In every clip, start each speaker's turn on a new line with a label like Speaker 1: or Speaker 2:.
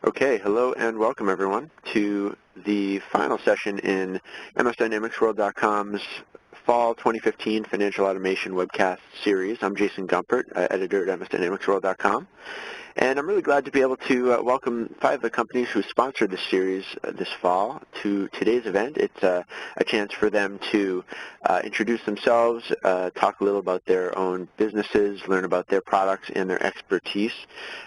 Speaker 1: Okay, hello and welcome everyone to the final session in MSDynamicsWorld.com's Fall 2015 Financial Automation Webcast Series. I'm Jason Gumpert, editor at MSDynamicsWorld.com. And I'm really glad to be able to welcome 5 of the companies who sponsored this series this fall to today's event. It's a chance for them to introduce themselves, talk a little about their own businesses, learn about their products and their expertise.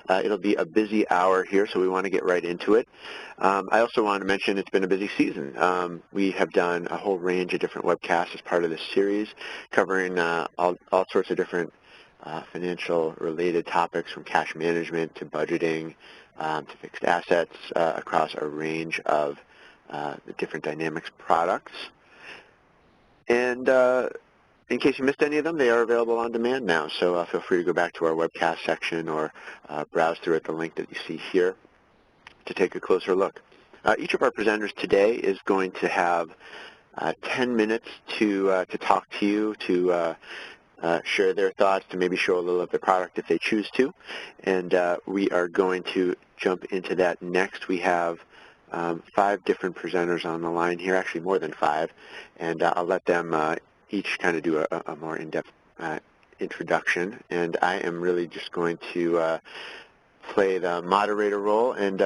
Speaker 1: It'll be a busy hour here, so we want to get right into it. I also want to mention it's been a busy season. We have done a whole range of different webcasts as part of this series, covering all sorts of different financial-related topics, from cash management to budgeting to fixed assets, across a range of the different Dynamics products. And in case you missed any of them, they are available on demand now, so feel free to go back to our webcast section or browse through at the link that you see here to take a closer look. Each of our presenters today is going to have 10 minutes to talk to you, to share their thoughts, to maybe show a little of the product if they choose to. And we are going to jump into that next. We have 5 different presenters on the line here, actually more than 5, and I'll let them each kind of do a more in-depth introduction. And I am really just going to play the moderator role, and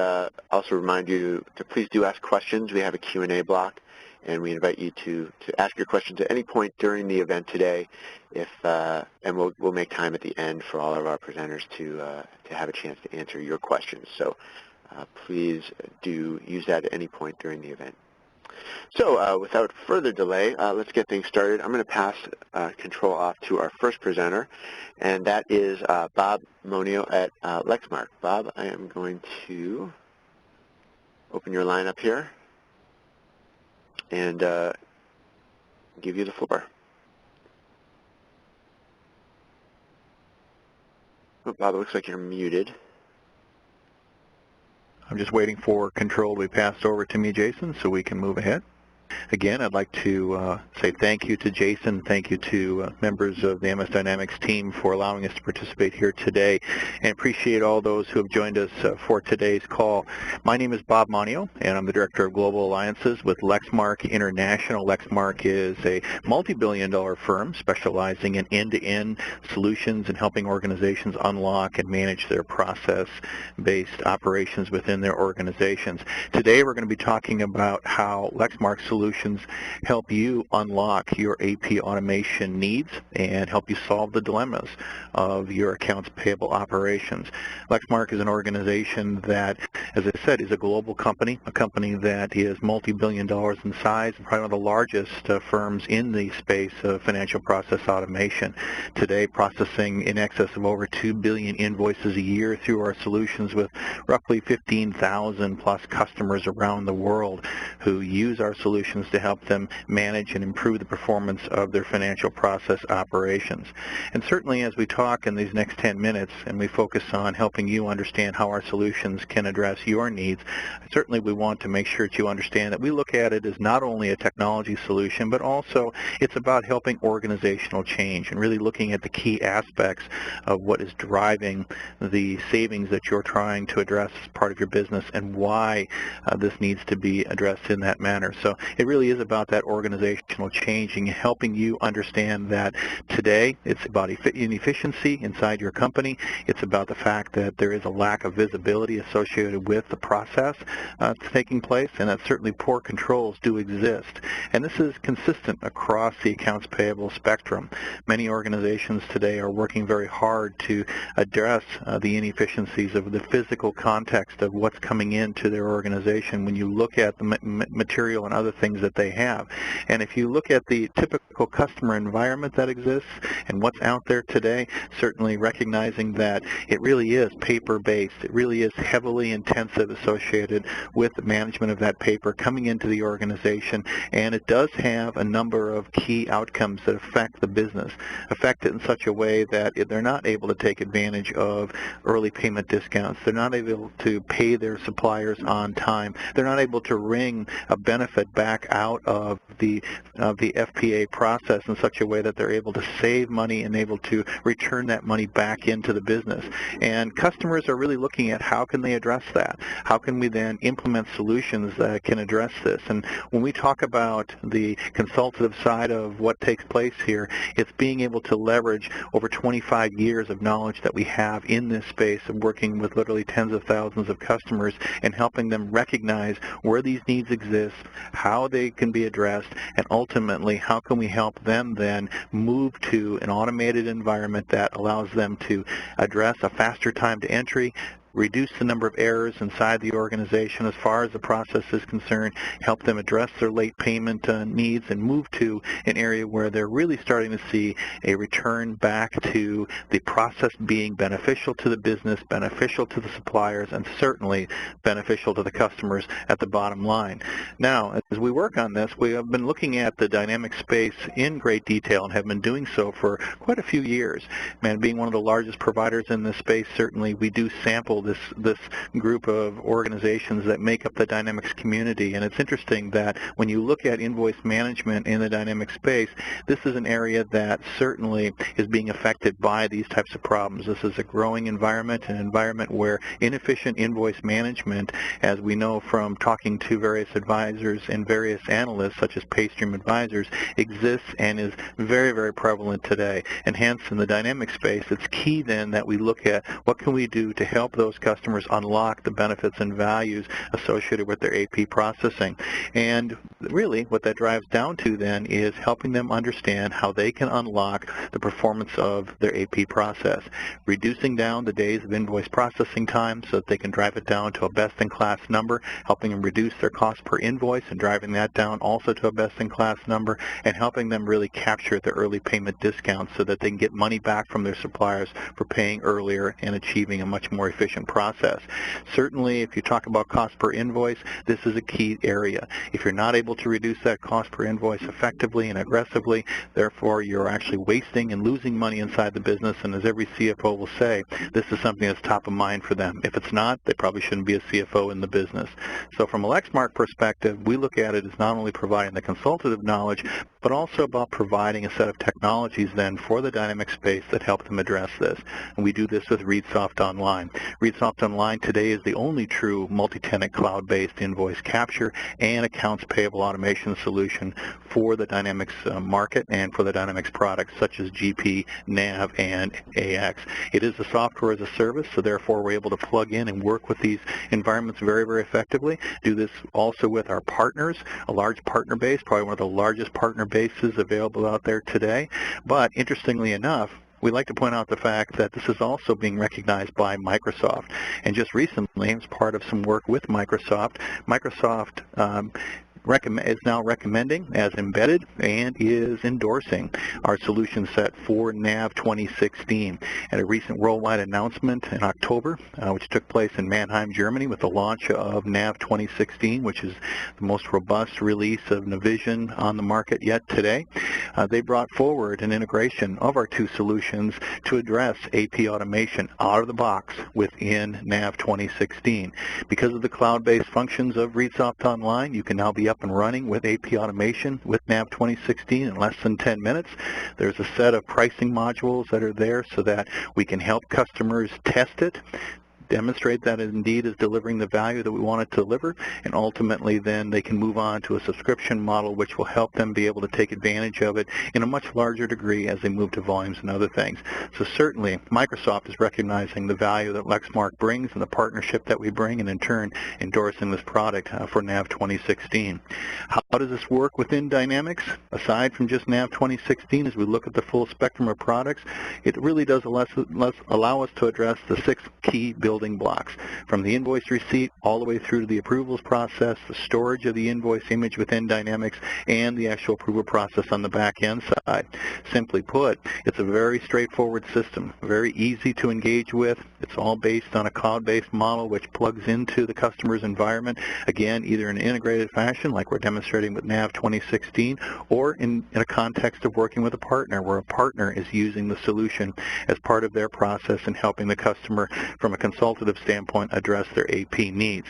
Speaker 1: also remind you to please do ask questions. We have a Q&A block, and we invite you to ask your questions at any point during the event today, and we'll make time at the end for all of our presenters to have a chance to answer your questions. So please do use that at any point during the event. So without further delay, let's get things started. I'm going to pass control off to our first presenter, and that is Bob Monio at Lexmark. Bob, I am going to open your line up here and give you the floor. Oh, Bob, it looks like you're muted.
Speaker 2: I'm just waiting for control to be passed over to me, Jason, so we can move ahead. Again, I'd like to say thank you to Jason, thank you to members of the MS Dynamics team for allowing us to participate here today, and appreciate all those who have joined us for today's call. My name is Bob Monio, and I'm the Director of Global Alliances with Lexmark International. Lexmark is a multi-billion-dollar firm specializing in end-to-end solutions and helping organizations unlock and manage their process-based operations within their organizations. Today, we're going to be talking about how Lexmark solutions help you unlock your AP automation needs and help you solve the dilemmas of your accounts payable operations. Lexmark is an organization that, as I said, is a global company, a company that is multi-billion dollars in size, and probably one of the largest firms in the space of financial process automation. Today, processing in excess of over 2 billion invoices a year through our solutions, with roughly 15,000 plus customers around the world who use our solutions to help them manage and improve the performance of their financial process operations. And certainly, as we talk in these next 10 minutes and we focus on helping you understand how our solutions can address your needs, certainly we want to make sure that you understand that we look at it as not only a technology solution, but also it's about helping organizational change and really looking at the key aspects of what is driving the savings that you're trying to address as part of your business, and why this needs to be addressed in that manner. So it really is about that organizational change and helping you understand that today it's about inefficiency inside your company. It's about the fact that there is a lack of visibility associated with the process taking place, and that certainly poor controls do exist. And this is consistent across the accounts payable spectrum. Many organizations today are working very hard to address the inefficiencies of the physical context of what's coming into their organization when you look at the material and other things that they have. And if you look at the typical customer environment that exists and what's out there today, certainly recognizing that it really is paper-based, it really is heavily intensive associated with the management of that paper coming into the organization, and it does have a number of key outcomes that affect the business, affect it in such a way that they're not able to take advantage of early payment discounts, they're not able to pay their suppliers on time, they're not able to wring a benefit back back out of the FPA process in such a way that they're able to save money and able to return that money back into the business. And customers are really looking at how can they address that? How can we then implement solutions that can address this? And when we talk about the consultative side of what takes place here, it's being able to leverage over 25 years of knowledge that we have in this space of working with literally tens of thousands of customers and helping them recognize where these needs exist, how they can be addressed, and ultimately how can we help them then move to an automated environment that allows them to address a faster time to entry, reduce the number of errors inside the organization as far as the process is concerned, help them address their late payment needs, and move to an area where they're really starting to see a return back to the process being beneficial to the business, beneficial to the suppliers, and certainly beneficial to the customers at the bottom line. Now, as we work on this, we have been looking at the dynamic space in great detail and have been doing so for quite a few years. And being one of the largest providers in this space, certainly we do sample this group of organizations that make up the Dynamics community. And it's interesting that when you look at invoice management in the Dynamics space, this is an area that certainly is being affected by these types of problems. This is a growing environment, an environment where inefficient invoice management, as we know from talking to various advisors and various analysts such as Paystream Advisors, exists and is very, very prevalent today. And hence in the Dynamics space, it's key then that we look at what can we do to help those customers unlock the benefits and values associated with their AP processing. And really what that drives down to then is helping them understand how they can unlock the performance of their AP process, reducing down the days of invoice processing time so that they can drive it down to a best-in-class number, helping them reduce their cost per invoice and driving that down also to a best-in-class number, and helping them really capture the early payment discounts so that they can get money back from their suppliers for paying earlier and achieving a much more efficient process. Certainly, if you talk about cost per invoice, this is a key area. If you're not able to reduce that cost per invoice effectively and aggressively, therefore you're actually wasting and losing money inside the business, and as every CFO will say, this is something that's top of mind for them. If it's not, they probably shouldn't be a CFO in the business. So from a Lexmark perspective, we look at it as not only providing the consultative knowledge, but also about providing a set of technologies then for the dynamic space that help them address this. And we do this with ReadSoft Online. ReadSoft Online today is the only true multi-tenant cloud-based invoice capture and accounts payable automation solution for the Dynamics market and for the Dynamics products such as GP, NAV, and AX. It is a software as a service, so therefore we're able to plug in and work with these environments very, very effectively. Do this also with our partners, a large partner base, probably one of the largest partner bases available out there today. But interestingly enough, we like to point out the fact that this is also being recognized by Microsoft. And just recently, as part of some work with Microsoft, Microsoft is now recommending as embedded and is endorsing our solution set for NAV 2016 at a recent worldwide announcement in October, which took place in Mannheim, Germany, with the launch of NAV 2016, which is the most robust release of Navision on the market yet today. They brought forward an integration of our two solutions to address AP automation out of the box within NAV 2016. Because of the cloud-based functions of ReadSoft Online, you can now be up and running with AP automation with NAV 2016 in less than 10 minutes. There's a set of pricing modules that are there so that we can help customers test it, demonstrate that it indeed is delivering the value that we want it to deliver, and ultimately then they can move on to a subscription model which will help them be able to take advantage of it in a much larger degree as they move to volumes and other things. So certainly Microsoft is recognizing the value that Lexmark brings and the partnership that we bring, and in turn endorsing this product for NAV 2016. How does this work within Dynamics? Aside from just NAV 2016, as we look at the full spectrum of products, it really does allow us to address the 6 key building blocks, from the invoice receipt all the way through to the approvals process, the storage of the invoice image within Dynamics, and the actual approval process on the back end side. Simply put, it's a very straightforward system, very easy to engage with. It's all based on a cloud-based model which plugs into the customer's environment, again, either in an integrated fashion like we're demonstrating with NAV 2016, or in a context of working with a partner where a partner is using the solution as part of their process and helping the customer from a consultant consultative standpoint, address their AP needs.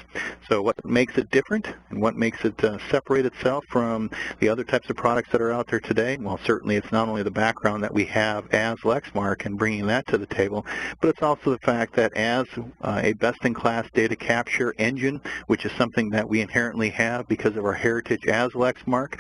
Speaker 2: So what makes it different and what makes it separate itself from the other types of products that are out there today? Well, certainly it's not only the background that we have as Lexmark and bringing that to the table, but it's also the fact that as a best-in-class data capture engine, which is something that we inherently have because of our heritage as Lexmark,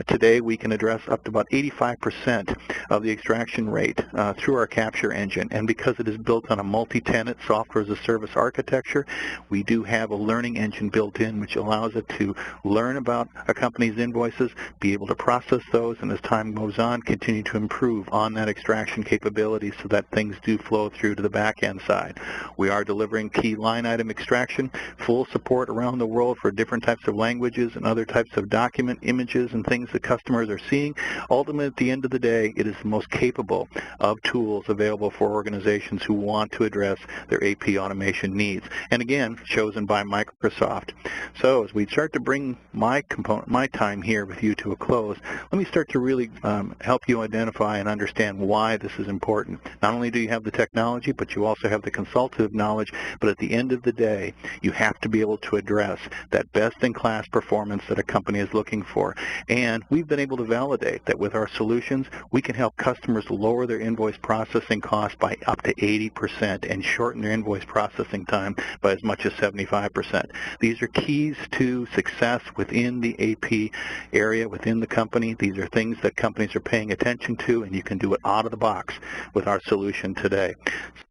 Speaker 2: today we can address up to about 85% of the extraction rate through our capture engine. And because it is built on a multi-tenant software as a service architecture, we do have a learning engine built in which allows it to learn about a company's invoices, be able to process those, and as time goes on, continue to improve on that extraction capability so that things do flow through to the back-end side. We are delivering key line item extraction, full support around the world for different types of languages and other types of document images and things that customers are seeing. Ultimately, at the end of the day, it is the most capable of tools available for organizations who want to address their AP automation needs. And again, chosen by Microsoft. So as we start to bring my time here with you to a close, let me start to really help you identify and understand why this is important. Not only do you have the technology, but you also have the consultative knowledge, but at the end of the day, you have to be able to address that best-in-class performance that a company is looking for. And we've been able to validate that with our solutions, we can help customers lower their invoice processing costs by up to 80% and shorten their invoice processing time by as much as 75%. These are keys to success within the AP area, within the company. These are things that companies are paying attention to, and you can do it out of the box with our solution today.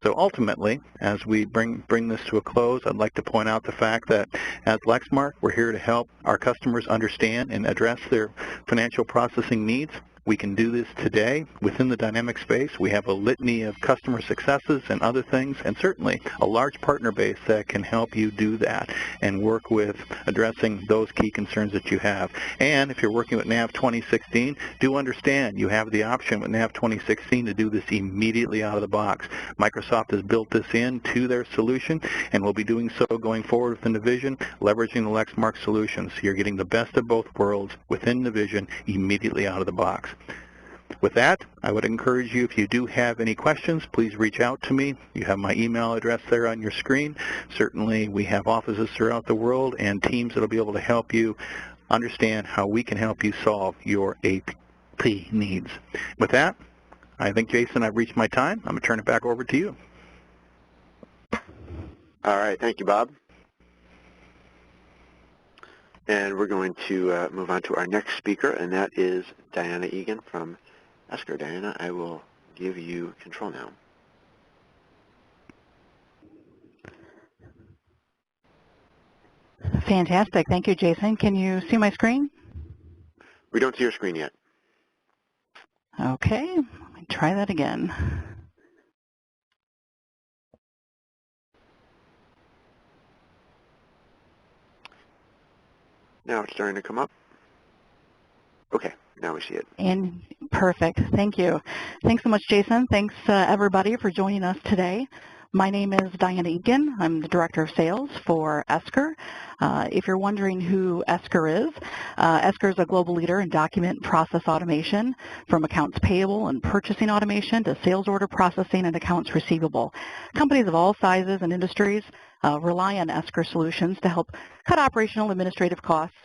Speaker 2: So ultimately, as we bring this to a close, I'd like to point out the fact that as Lexmark, we're here to help our customers understand and address their financial processing needs. We can do this today within the Dynamics space. We have a litany of customer successes and other things, and certainly a large partner base that can help you do that and work with addressing those key concerns that you have. And if you're working with NAV 2016, do understand you have the option with NAV 2016 to do this immediately out of the box. Microsoft has built this into their solution, and will be doing so going forward within the vision, leveraging the Lexmark solutions. So you're getting the best of both worlds within the vision immediately out of the box. With that, I would encourage you, if you do have any questions, please reach out to me. You have my email address there on your screen. Certainly, we have offices throughout the world and teams that will be able to help you understand how we can help you solve your AP needs. With that, I think, Jason, I've reached my time. I'm going to turn it back over to you.
Speaker 1: All right. Thank you, Bob. And we're going to move on to our next speaker, and that is Diana Egan from Esker. Diana, I will give you control now.
Speaker 3: Fantastic. Thank you, Jason. Can you see my screen?
Speaker 1: We don't see your screen yet.
Speaker 3: Okay. Let me try that again.
Speaker 1: Now it's starting to come up. Okay, now we see it.
Speaker 3: And perfect. Thank you. Thanks so much, Jason. Thanks, everybody, for joining us today. My name is Diana Egan. I'm the Director of Sales for Esker. If you're wondering who Esker is a global leader in document process automation, from accounts payable and purchasing automation to sales order processing and accounts receivable. Companies of all sizes and industries rely on Esker solutions to help cut operational administrative costs,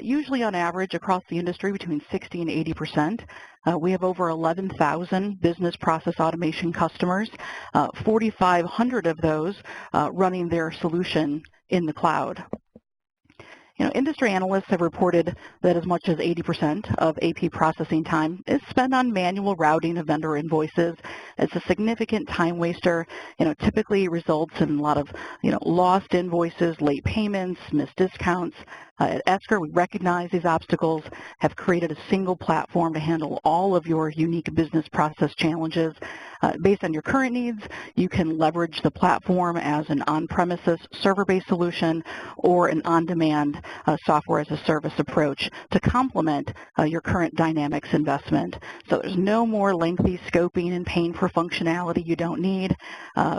Speaker 3: usually on average across the industry between 60 and 80%. We have over 11,000 business process automation customers, 4,500 of those running their solution in the cloud. Industry analysts have reported that as much as 80% of AP processing time is spent on manual routing of vendor invoices. It's a significant time waster. Typically results in a lot of, lost invoices, late payments, missed discounts. At Esker, we recognize these obstacles, have created a single platform to handle all of your unique business process challenges. Based on your current needs, you can leverage the platform as an on-premises server-based solution or an on-demand software as a service approach to complement your current Dynamics investment. So there's no more lengthy scoping and paying for functionality you don't need.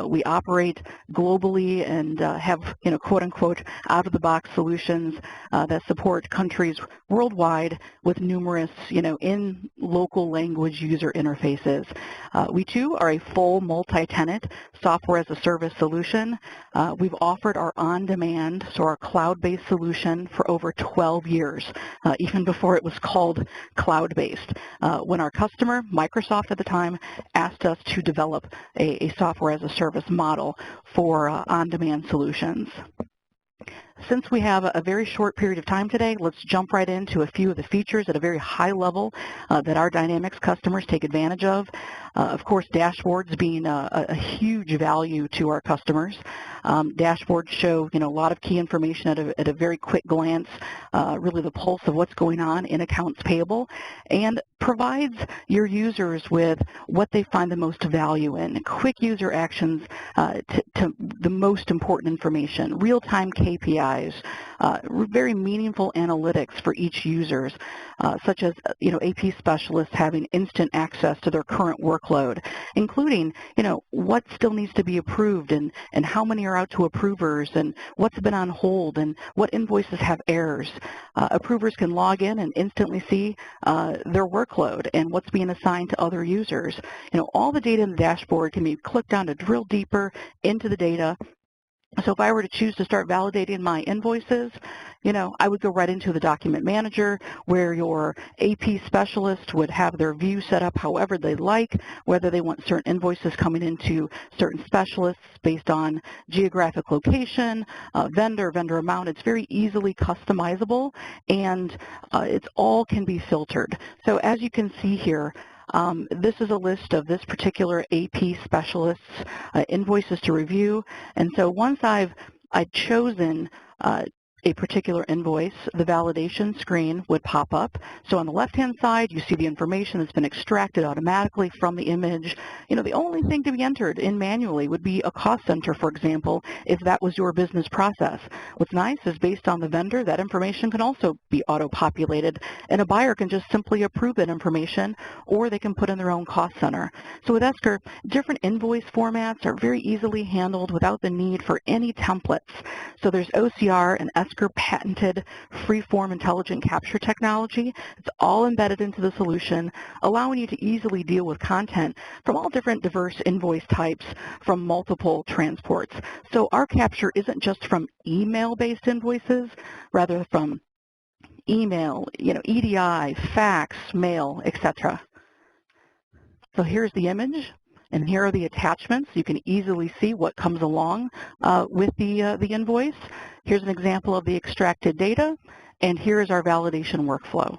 Speaker 3: We operate globally and have, quote-unquote, out-of-the-box solutions that support countries worldwide with numerous, in local language user interfaces. We too are a full multi-tenant software as a service solution. We've offered our on-demand, so our cloud-based solution for over 12 years, even before it was called cloud-based. When our customer, Microsoft at the time, asked us to develop a software as a service model for on-demand solutions. Since we have a very short period of time today, let's jump right into a few of the features at a very high level that our Dynamics customers take advantage of. Of course, dashboards being a huge value to our customers. Dashboards show, a lot of key information at a very quick glance, really the pulse of what's going on in accounts payable, and provides your users with what they find the most value in, quick user actions to the most important information, real-time KPIs, very meaningful analytics for each user, such as AP specialists having instant access to their current workload, including what still needs to be approved and how many are out to approvers and what's been on hold and what invoices have errors. Approvers can log in and instantly see their workload and what's being assigned to other users. All the data in the dashboard can be clicked on to drill deeper into the data. So if I were to choose to start validating my invoices, I would go right into the document manager where your AP specialist would have their view set up however they like, whether they want certain invoices coming into certain specialists based on geographic location, vendor amount. It's very easily customizable, and it all can be filtered. So as you can see here, this is a list of this particular AP specialist's invoices to review. And so once I've chosen a particular invoice, the validation screen would pop up. So on the left-hand side, you see the information that's been extracted automatically from the image. The only thing to be entered in manually would be a cost center, for example, if that was your business process. What's nice is based on the vendor, that information can also be auto-populated, and a buyer can just simply approve that information, or they can put in their own cost center. So with Esker, different invoice formats are very easily handled without the need for any templates. So there's OCR and Esker patented free-form intelligent capture technology. It's all embedded into the solution, allowing you to easily deal with content from all different diverse invoice types from multiple transports. So our capture isn't just from email-based invoices, rather from email, EDI, fax, mail, etc. So here's the image, and here are the attachments. You can easily see what comes along with the invoice. Here's an example of the extracted data, and here is our validation workflow.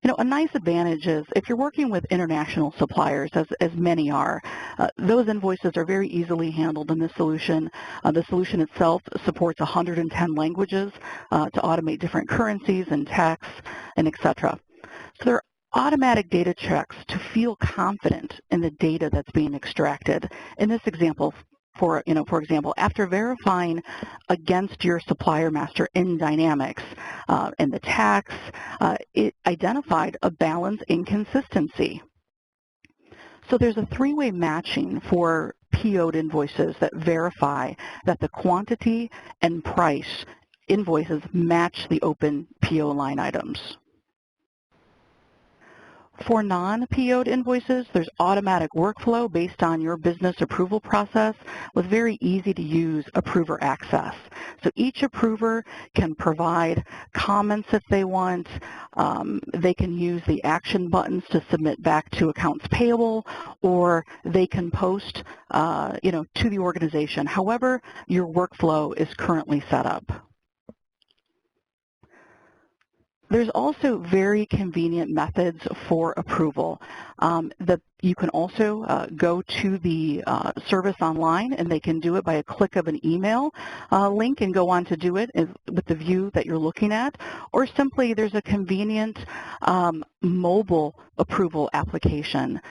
Speaker 3: A nice advantage is if you're working with international suppliers, as many are, those invoices are very easily handled in this solution. The solution itself supports 110 languages to automate different currencies and tax and etc. So there are automatic data checks to feel confident in the data that's being extracted. In this example, for example, after verifying against your supplier master in Dynamics and the tax, it identified a balance inconsistency. So there's a three-way matching for PO'd invoices that verify that the quantity and price invoices match the open PO line items. For non-PO'd invoices, there's automatic workflow based on your business approval process with very easy-to-use approver access. So each approver can provide comments if they want. They can use the action buttons to submit back to accounts payable, or they can post, to the organization. However, your workflow is currently set up. There's also very convenient methods for approval. That you can also go to the service online, and they can do it by a click of an email link and go on to do it with the view that you're looking at, or simply there's a convenient mobile approval application.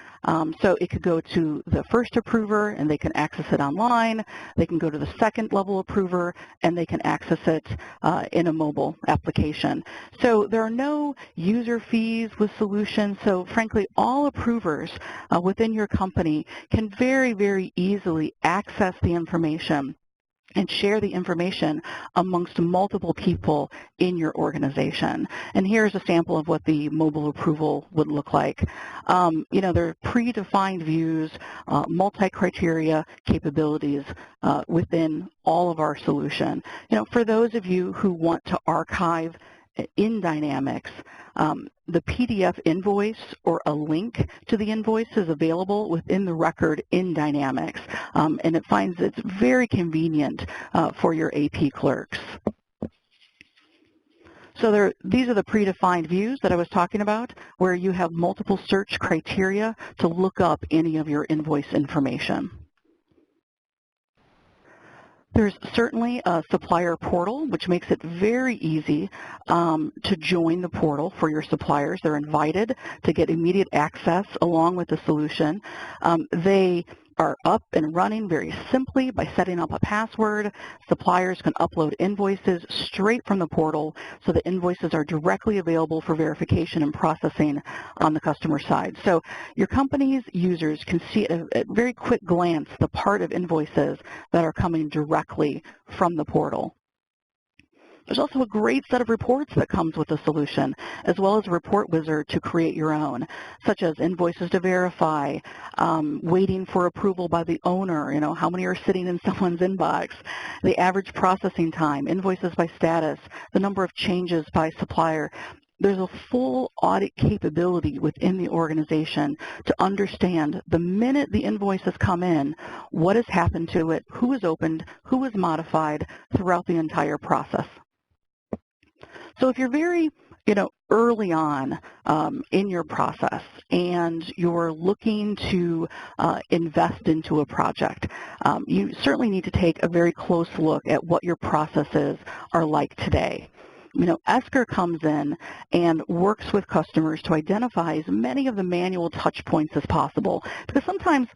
Speaker 3: So it could go to the first approver and they can access it online. They can go to the second level approver and they can access it in a mobile application. So there are no user fees with solutions. So frankly, all approvers within your company can very, very easily access the information and share the information amongst multiple people in your organization. And here's a sample of what the mobile approval would look like. There are predefined views, multi-criteria capabilities within all of our solution. For those of you who want to archive in Dynamics, the PDF invoice or a link to the invoice is available within the record in Dynamics, and it finds it's very convenient for your AP clerks. So these are the predefined views that I was talking about, where you have multiple search criteria to look up any of your invoice information. There's certainly a supplier portal, which makes it very easy to join the portal for your suppliers. They're invited to get immediate access along with the solution. They are up and running very simply by setting up a password. Suppliers can upload invoices straight from the portal, so the invoices are directly available for verification and processing on the customer side. So your company's users can see at a very quick glance the part of invoices that are coming directly from the portal. There's also a great set of reports that comes with the solution, as well as a report wizard to create your own, such as invoices to verify, waiting for approval by the owner, how many are sitting in someone's inbox, the average processing time, invoices by status, the number of changes by supplier. There's a full audit capability within the organization to understand the minute the invoices come in, what has happened to it, who is opened, who is modified throughout the entire process. So if you're very, early on in your process and you're looking to invest into a project, you certainly need to take a very close look at what your processes are like today. Esker comes in and works with customers to identify as many of the manual touch points as possible, because sometimes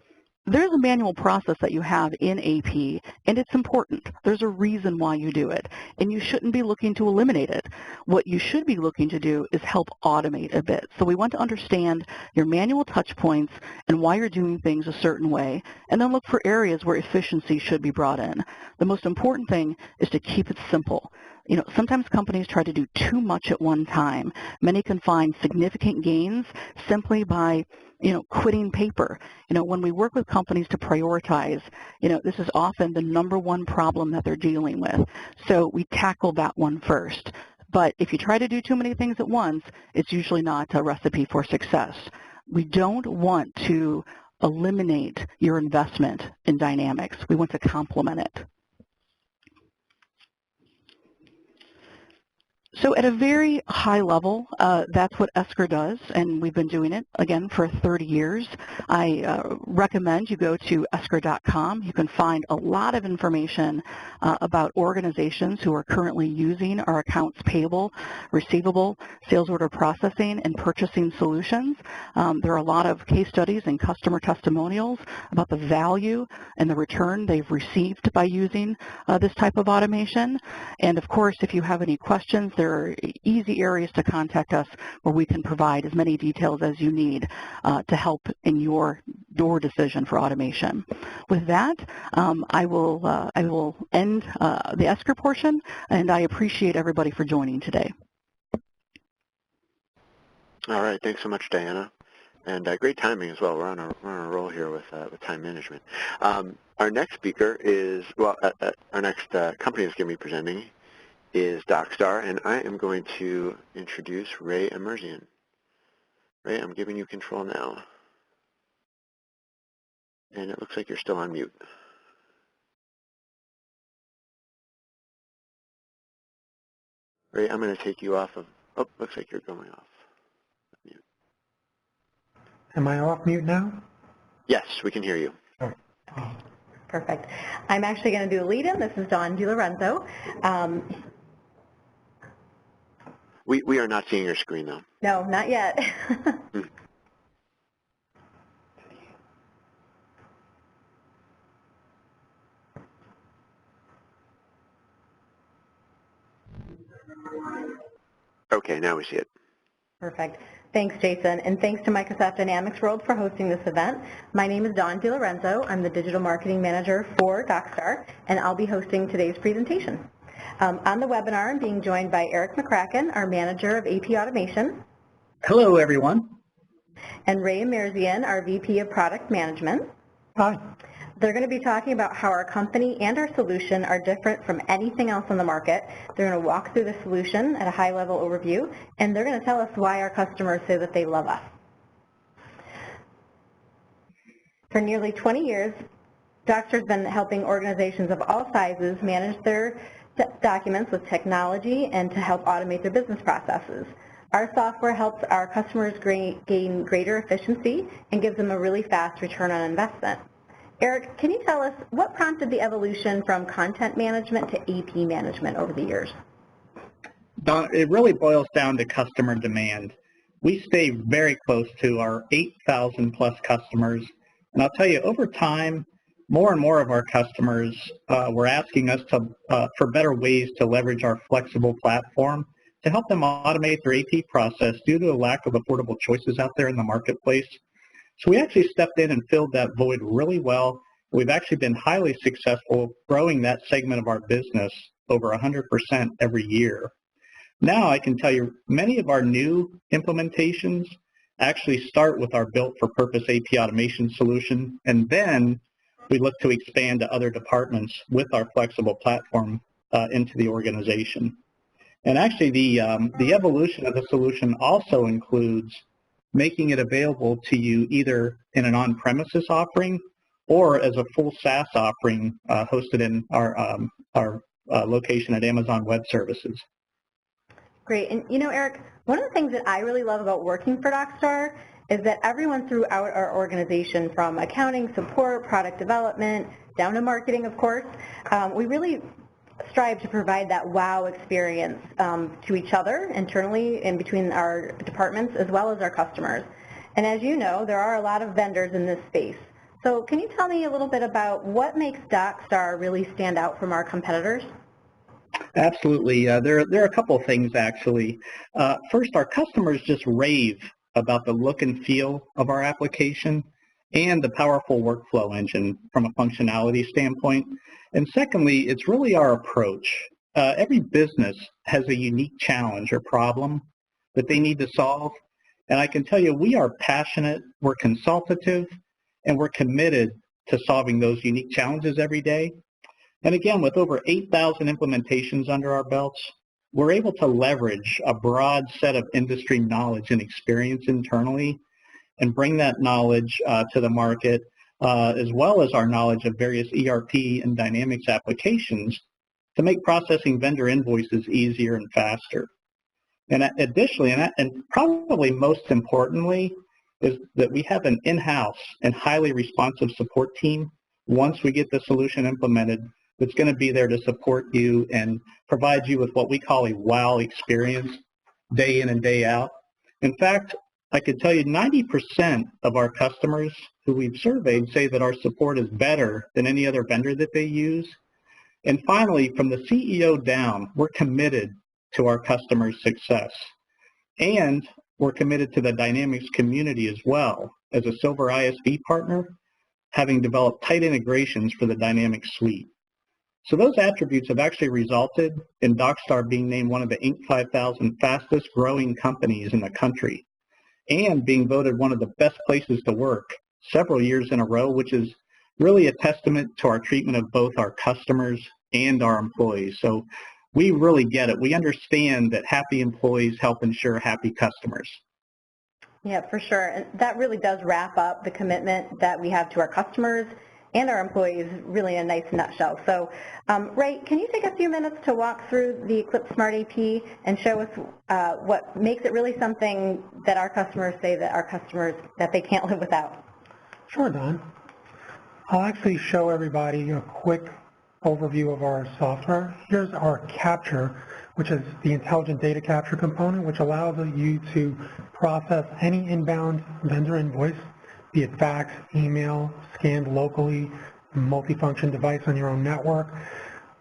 Speaker 3: there's a manual process that you have in AP, and it's important. There's a reason why you do it, and you shouldn't be looking to eliminate it. What you should be looking to do is help automate a bit. So we want to understand your manual touch points and why you're doing things a certain way, and then look for areas where efficiency should be brought in. The most important thing is to keep it simple. Sometimes companies try to do too much at one time. Many can find significant gains simply by quitting paper. When we work with companies to prioritize, this is often the #1 problem that they're dealing with. So we tackle that one first. But if you try to do too many things at once, it's usually not a recipe for success. We don't want to eliminate your investment in Dynamics. We want to complement it. So at a very high level, that's what Esker does, and we've been doing it, again, for 30 years. I recommend you go to esker.com. You can find a lot of information about organizations who are currently using our accounts payable, receivable, sales order processing, and purchasing solutions. There are a lot of case studies and customer testimonials about the value and the return they've received by using this type of automation. And of course, if you have any questions, there are easy areas to contact us where we can provide as many details as you need to help in your decision for automation. With that, I will end the Esker portion, and I appreciate everybody for joining today.
Speaker 1: All right, thanks so much, Diana. And great timing as well. We're on a roll here with time management. Our next speaker is, our next company is going to be presenting is DocStar, and I am going to introduce Ray Emerzian. Ray, I'm giving you control now. And it looks like you're still on mute. Ray, I'm going to take you off of, looks like you're going off mute.
Speaker 4: Am I off mute now?
Speaker 1: Yes, we can hear you.
Speaker 4: Oh.
Speaker 5: Perfect. I'm actually going to do a lead-in. This is Dawn DiLorenzo.
Speaker 1: We are not seeing your screen, though.
Speaker 5: No, not yet.
Speaker 1: Okay, now we see it.
Speaker 5: Perfect. Thanks, Jason, and thanks to Microsoft Dynamics World for hosting this event. My name is Dawn DiLorenzo. I'm the Digital Marketing Manager for DocStar, and I'll be hosting today's presentation. On the webinar, I'm being joined by Eric McCracken, our Manager of AP Automation.
Speaker 6: Hello, everyone.
Speaker 5: And Ray Amirzian, our VP of Product Management.
Speaker 4: Hi.
Speaker 5: They're going to be talking about how our company and our solution are different from anything else on the market. They're going to walk through the solution at a high-level overview, and they're going to tell us why our customers say that they love us. For nearly 20 years, DocStar's been helping organizations of all sizes manage their documents with technology and to help automate their business processes. Our software helps our customers gain greater efficiency and gives them a really fast return on investment. Eric, can you tell us what prompted the evolution from content management to AP management over the years?
Speaker 6: Don, it really boils down to customer demand. We stay very close to our 8,000 plus customers, and I'll tell you, over time, more and more of our customers were asking us for better ways to leverage our flexible platform to help them automate their AP process due to a lack of affordable choices out there in the marketplace. So we actually stepped in and filled that void really well. We've actually been highly successful growing that segment of our business over 100% every year. Now I can tell you many of our new implementations actually start with our built-for-purpose AP automation solution, and then we look to expand to other departments with our flexible platform into the organization. And actually the evolution of the solution also includes making it available to you either in an on-premises offering or as a full SaaS offering hosted in our location at Amazon Web Services.
Speaker 5: Great. And you know, Eric, one of the things that I really love about working for DocStar is that everyone throughout our organization, from accounting, support, product development, down to marketing, of course, we really strive to provide that wow experience to each other internally and between our departments as well as our customers. And as you know, there are a lot of vendors in this space. So can you tell me a little bit about what makes DocStar really stand out from our competitors?
Speaker 6: Absolutely. There are a couple of things, actually. First, our customers just rave about the look and feel of our application and the powerful workflow engine from a functionality standpoint. And secondly, it's really our approach. Every business has a unique challenge or problem that they need to solve. And I can tell you, we are passionate, we're consultative, and we're committed to solving those unique challenges every day. And again, with over 8,000 implementations under our belts, we're able to leverage a broad set of industry knowledge and experience internally and bring that knowledge to the market, as well as our knowledge of various ERP and Dynamics applications to make processing vendor invoices easier and faster. And additionally, and probably most importantly, is that we have an in-house and highly responsive support team once we get the solution implemented that's going to be there to support you and provide you with what we call a wow experience day in and day out. In fact, I could tell you 90% of our customers who we've surveyed say that our support is better than any other vendor that they use. And finally, from the CEO down, we're committed to our customers' success. And we're committed to the Dynamics community as well as a Silver ISV partner, having developed tight integrations for the Dynamics suite. So those attributes have actually resulted in DocStar being named one of the Inc. 5000 fastest growing companies in the country and being voted one of the best places to work several years in a row, which is really a testament to our treatment of both our customers and our employees. So we really get it. We understand that happy employees help ensure happy customers.
Speaker 5: Yeah, for sure. And that really does wrap up the commitment that we have to our customers and our employees really in a nice nutshell. So, Ray, can you take a few minutes to walk through the Eclipse Smart AP and show us what makes it really something that our customers say that they can't live without?
Speaker 4: Sure, Don. I'll actually show everybody a quick overview of our software. Here's our capture, which is the intelligent data capture component, which allows you to process any inbound vendor invoice, be it fax, email, scanned locally, multifunction device on your own network.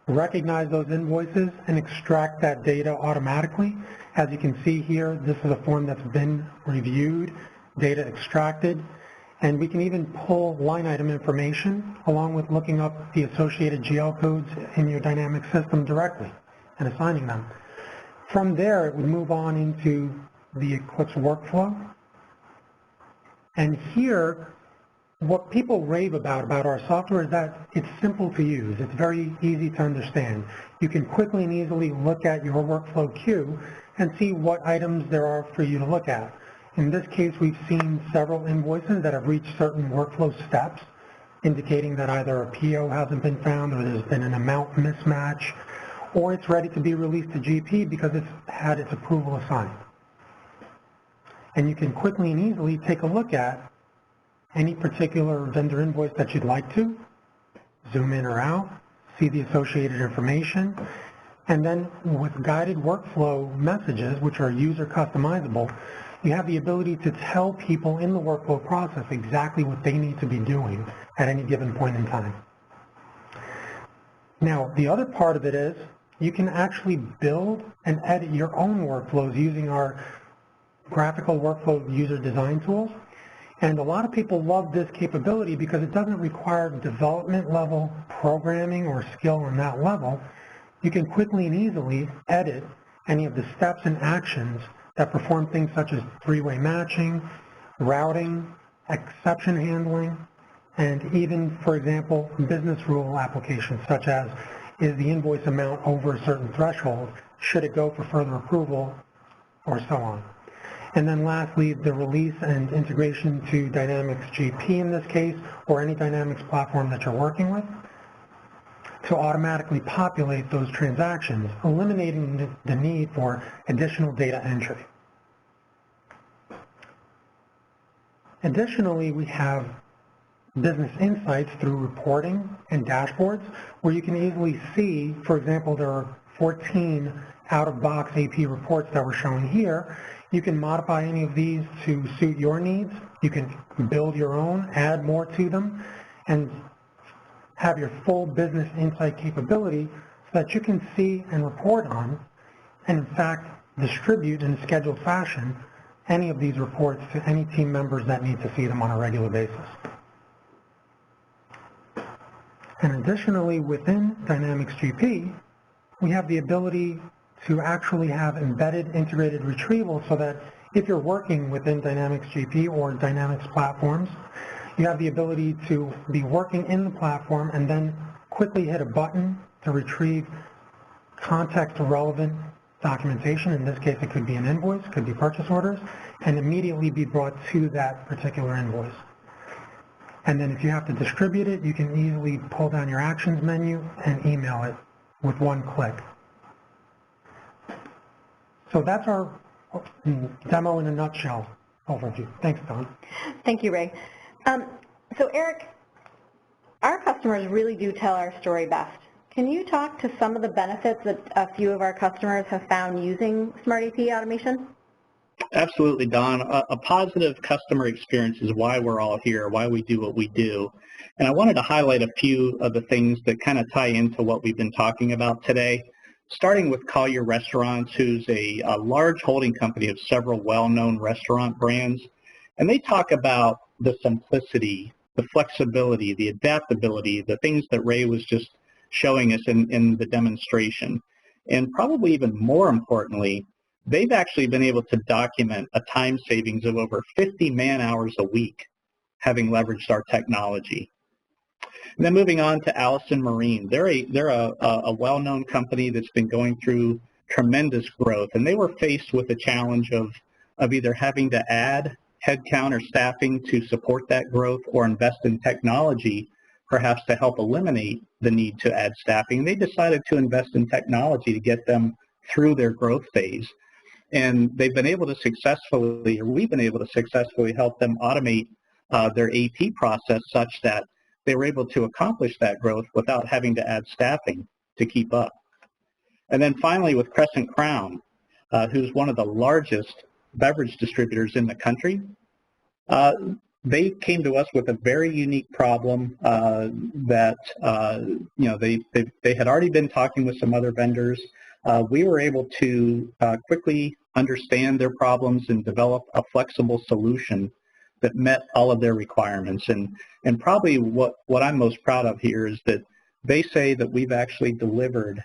Speaker 4: recognize those invoices, and extract that data automatically. As you can see here, this is a form that's been reviewed, data extracted, and we can even pull line item information along with looking up the associated GL codes in your Dynamics system directly and assigning them. From there, it would move on into the Eclipse workflow. And here, what people rave about our software is that it's simple to use. It's very easy to understand. You can quickly and easily look at your workflow queue and see what items there are for you to look at. In this case, we've seen several invoices that have reached certain workflow steps, indicating that either a PO hasn't been found or there's been an amount mismatch, or it's ready to be released to GP because it's had its approval assigned. And you can quickly and easily take a look at any particular vendor invoice that you'd like to, zoom in or out, see the associated information, and then with guided workflow messages, which are user customizable, you have the ability to tell people in the workflow process exactly what they need to be doing at any given point in time. Now, the other part of it is you can actually build and edit your own workflows using our graphical workflow user design tools. And a lot of people love this capability because it doesn't require development level programming or skill on that level. You can quickly and easily edit any of the steps and actions that perform things such as three-way matching, routing, exception handling, and even, for example, business rule applications such as, is the invoice amount over a certain threshold? Should it go for further approval? Or so on. And then lastly, the release and integration to Dynamics GP in this case, or any Dynamics platform that you're working with, to automatically populate those transactions, eliminating the need for additional data entry. Additionally, we have business insights through reporting and dashboards, where you can easily see, for example, there are 14 out-of-box AP reports that we're showing here. You can modify any of these to suit your needs. You can build your own, add more to them, and have your full business insight capability so that you can see and report on, and in fact, distribute in a scheduled fashion any of these reports to any team members that need to see them on a regular basis. And additionally, within Dynamics GP, we have the ability to actually have embedded integrated retrieval so that if you're working within Dynamics GP or Dynamics platforms, you have the ability to be working in the platform and then quickly hit a button to retrieve context-relevant documentation. In this case, it could be an invoice, it could be purchase orders, and immediately be brought to that particular invoice. And then if you have to distribute it, you can easily pull down your actions menu and email it with one click. So that's our demo in a nutshell overview. Thanks, Don.
Speaker 5: Thank you, Ray. So Eric, our customers really do tell our story best. Can you talk to some of the benefits that a few of our customers have found using Smart AP automation?
Speaker 6: Absolutely, Don. A positive customer experience is why we're all here, why we do what we do. And I wanted to highlight a few of the things that kind of tie into what we've been talking about today, starting with Collier Restaurants, who's a large holding company of several well-known restaurant brands. And they talk about the simplicity, the flexibility, the adaptability, the things that Ray was just showing us in the demonstration. And probably even more importantly, they've actually been able to document a time savings of over 50 man-hours a week, having leveraged our technology. And then moving on to Allison Marine. They're a well-known company that's been going through tremendous growth, and they were faced with the challenge of either having to add headcount or staffing to support that growth or invest in technology, perhaps to help eliminate the need to add staffing. They decided to invest in technology to get them through their growth phase. And they've been able to successfully, or we've been able to successfully help them automate their AP process such that they were able to accomplish that growth without having to add staffing to keep up. And then finally with Crescent Crown, who's one of the largest beverage distributors in the country, they came to us with a very unique problem that they had already been talking with some other vendors. We were able to quickly understand their problems and develop a flexible solution that met all of their requirements. And probably what I'm most proud of here is that they say that we've actually delivered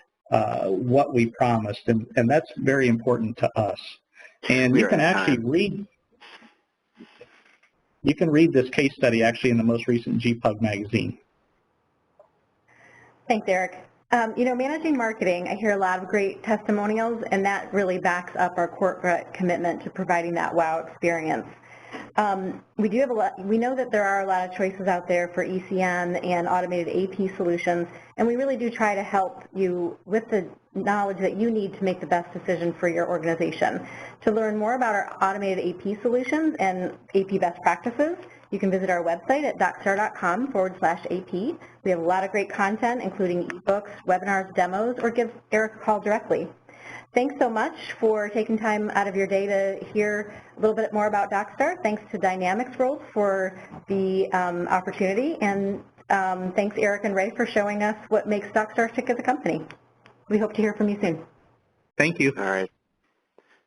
Speaker 6: what we promised, and that's very important to us. And you can actually read this case study actually in the most recent GPUG magazine.
Speaker 5: Thanks, Eric. Managing marketing, I hear a lot of great testimonials, and that really backs up our corporate commitment to providing that wow experience. We know that there are a lot of choices out there for ECM and automated AP solutions, and we really do try to help you with the knowledge that you need to make the best decision for your organization. To learn more about our automated AP solutions and AP best practices, you can visit our website at docstar.com/AP. We have a lot of great content, including ebooks, webinars, demos, or give Eric a call directly. Thanks so much for taking time out of your day to hear a little bit more about DocStar. Thanks to Dynamics World for the opportunity, and thanks Eric and Ray for showing us what makes DocStar tick as a company. We hope to hear from you soon.
Speaker 6: Thank you.
Speaker 1: All right.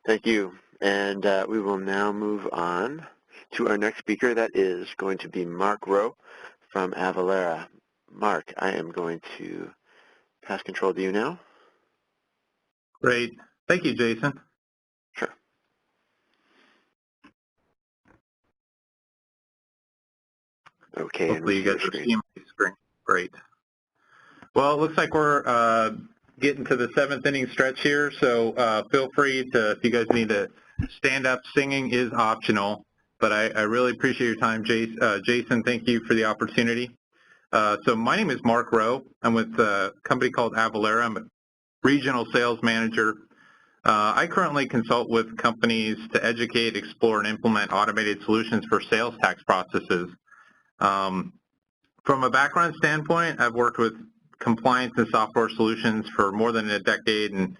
Speaker 1: Thank you. And we will now move on to our next speaker. That is going to be Mark Rowe from Avalara. Mark, I am going to pass control to you now.
Speaker 7: Great. Thank you, Jason.
Speaker 1: Sure. Okay.
Speaker 7: Hopefully you guys are seeing my screen. Great. Well, it looks like we're getting to the 7th inning stretch here, so feel free to, if you guys need to stand up, singing is optional, but I really appreciate your time, Jason. Thank you for the opportunity. So my name is Mark Rowe. I'm with a company called Avalara. I'm a regional sales manager. I currently consult with companies to educate, explore, and implement automated solutions for sales tax processes. From a background standpoint, I've worked with compliance and software solutions for more than a decade, and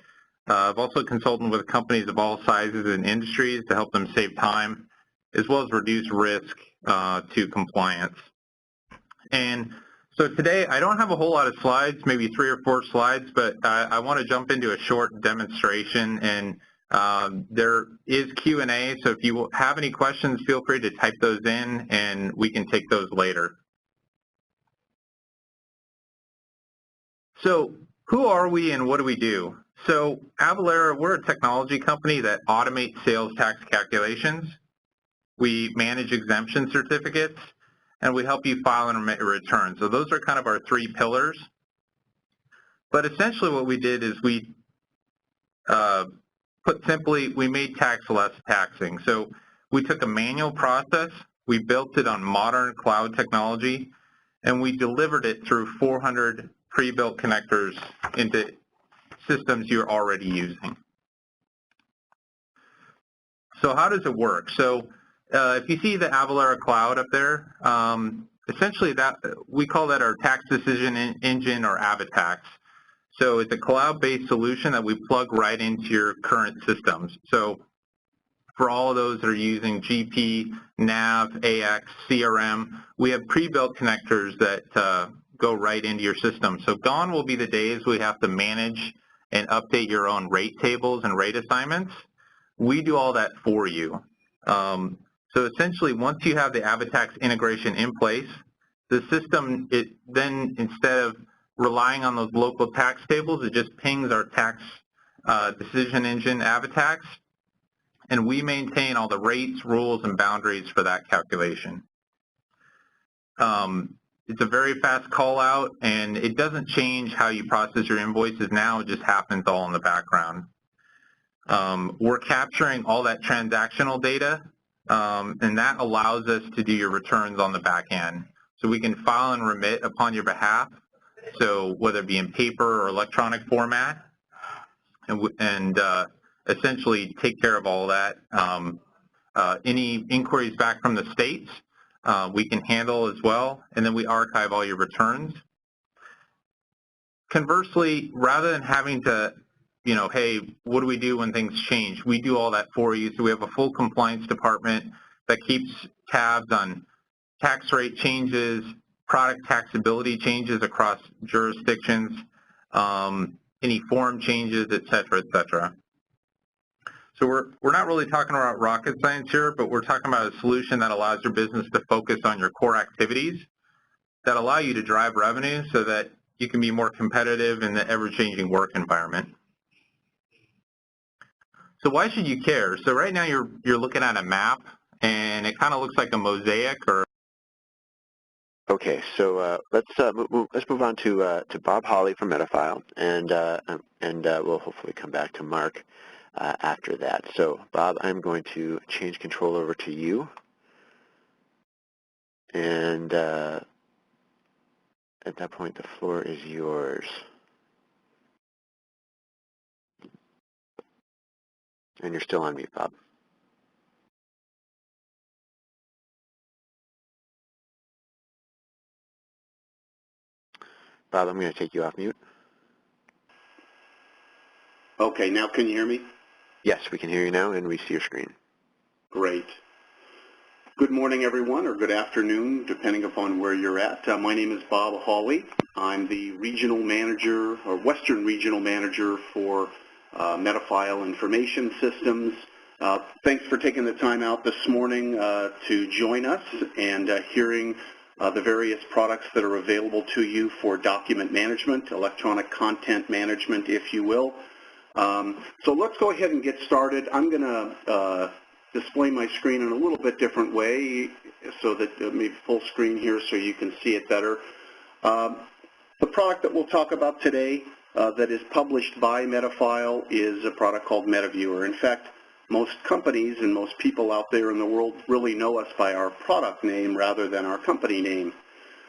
Speaker 7: I've also consulted with companies of all sizes and industries to help them save time, as well as reduce risk to compliance. And so today, I don't have a whole lot of slides, maybe 3 or 4 slides, but I want to jump into a short demonstration, and there is Q&A, so if you have any questions, feel free to type those in, and we can take those later. So who are we and what do we do? So Avalara, we're a technology company that automates sales tax calculations. We manage exemption certificates, and we help you file and remit your returns. So those are kind of our 3 pillars. But essentially what we did is we, put simply, we made tax less taxing. So we took a manual process, we built it on modern cloud technology, and we delivered it through 400 pre-built connectors into systems you're already using. So how does it work? So if you see the Avalara Cloud up there, essentially that we call that our tax decision engine, or AvaTax. So it's a cloud-based solution that we plug right into your current systems. So for all of those that are using GP, NAV, AX, CRM, we have pre-built connectors that go right into your system. So gone will be the days we have to manage and update your own rate tables and rate assignments. We do all that for you. So essentially, once you have the AvaTax integration in place, the system, then instead of relying on those local tax tables, it just pings our tax decision engine, AvaTax, and we maintain all the rates, rules, and boundaries for that calculation. It's a very fast call out, and it doesn't change how you process your invoices now. It just happens all in the background. We're capturing all that transactional data, and that allows us to do your returns on the back end. So we can file and remit upon your behalf, so whether it be in paper or electronic format, and essentially take care of all that. Any inquiries back from the states, we can handle as well, and then we archive all your returns. Conversely, rather than having to, hey, what do we do when things change? We do all that for you. So we have a full compliance department that keeps tabs on tax rate changes, product taxability changes across jurisdictions, any form changes, et cetera, et cetera. So we're not really talking about rocket science here, but we're talking about a solution that allows your business to focus on your core activities that allow you to drive revenue so that you can be more competitive in the ever-changing work environment. So why should you care? So right now you're looking at a map, and it kind of looks like a mosaic or.
Speaker 1: Okay, so let's move on to Bob Hawley from Metafile, and we'll hopefully come back to Mark after that. So Bob, I'm going to change control over to you, and at that point the floor is yours. And you're still on mute, Bob. Bob, I'm going to take you off mute.
Speaker 8: Okay, now can you hear me?
Speaker 1: Yes, we can hear you now, and we see your screen.
Speaker 8: Great. Good morning, everyone, or good afternoon, depending upon where you're at. My name is Bob Hawley. I'm the regional manager, or Western Regional Manager for Metafile Information Systems. Thanks for taking the time out this morning to join us and hearing the various products that are available to you for document management, electronic content management, if you will. So let's go ahead and get started. I'm going to display my screen in a little bit different way so that maybe full screen here so you can see it better. The product that we'll talk about today that is published by Metafile is a product called MetaViewer. In fact, most companies and most people out there in the world really know us by our product name rather than our company name.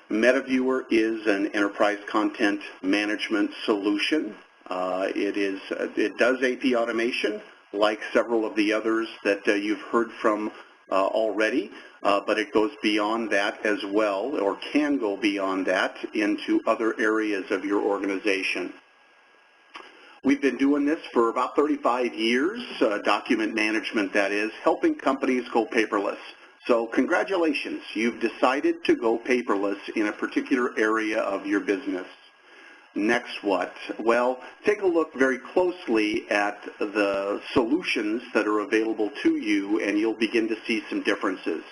Speaker 8: MetaViewer is an enterprise content management solution. It does AP automation, like several of the others that you've heard from already, but it goes beyond that as well, or can go beyond that into other areas of your organization. We've been doing this for about 35 years, document management that is, helping companies go paperless. So congratulations, you've decided to go paperless in a particular area of your business. Next what? Well, take a look very closely at the solutions that are available to you and you'll begin to see some differences.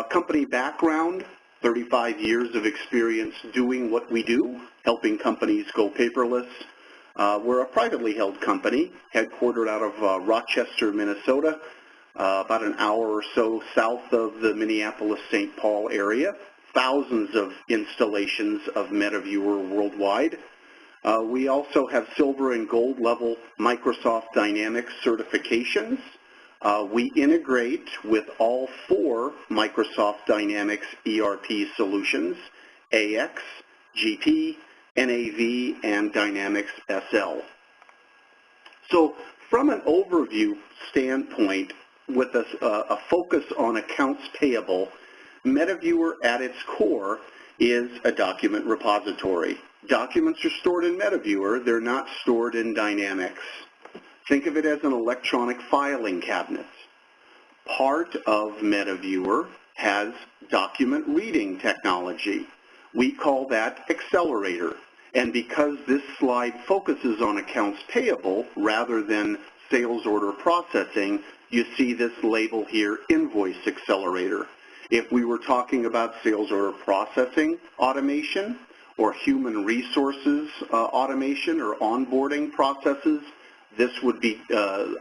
Speaker 8: Company background, 35 years of experience doing what we do, helping companies go paperless. We're a privately held company, headquartered out of Rochester, Minnesota, about an hour or so south of the Minneapolis-St. Paul area. Thousands of installations of MetaViewer worldwide. We also have silver and gold level Microsoft Dynamics certifications. We integrate with all 4 Microsoft Dynamics ERP solutions, AX, GP, NAV, and Dynamics SL. So from an overview standpoint, with a focus on accounts payable, MetaViewer at its core is a document repository. Documents are stored in MetaViewer, they're not stored in Dynamics. Think of it as an electronic filing cabinet. Part of MetaViewer has document reading technology. We call that Accelerator. And because this slide focuses on accounts payable rather than sales order processing, you see this label here, Invoice Accelerator. If we were talking about sales order processing automation or human resources automation or onboarding processes, this would be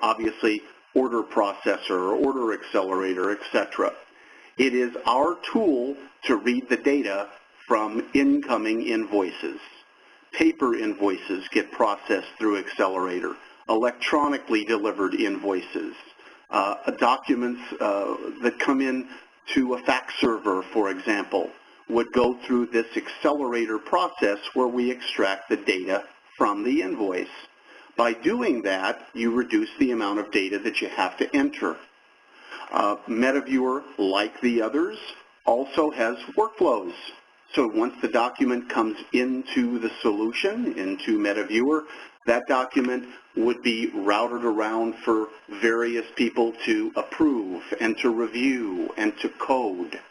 Speaker 8: obviously order processor or order accelerator, etc. It is our tool to read the data from incoming invoices. Paper invoices get processed through Accelerator. Electronically delivered invoices. Documents that come in to a fax server, for example, would go through this Accelerator process where we extract the data from the invoice. By doing that, you reduce the amount of data that you have to enter. MetaViewer, like the others, also has workflows. So once the document comes into the solution, into MetaViewer, that document would be routed around for various people to approve and to review and to code.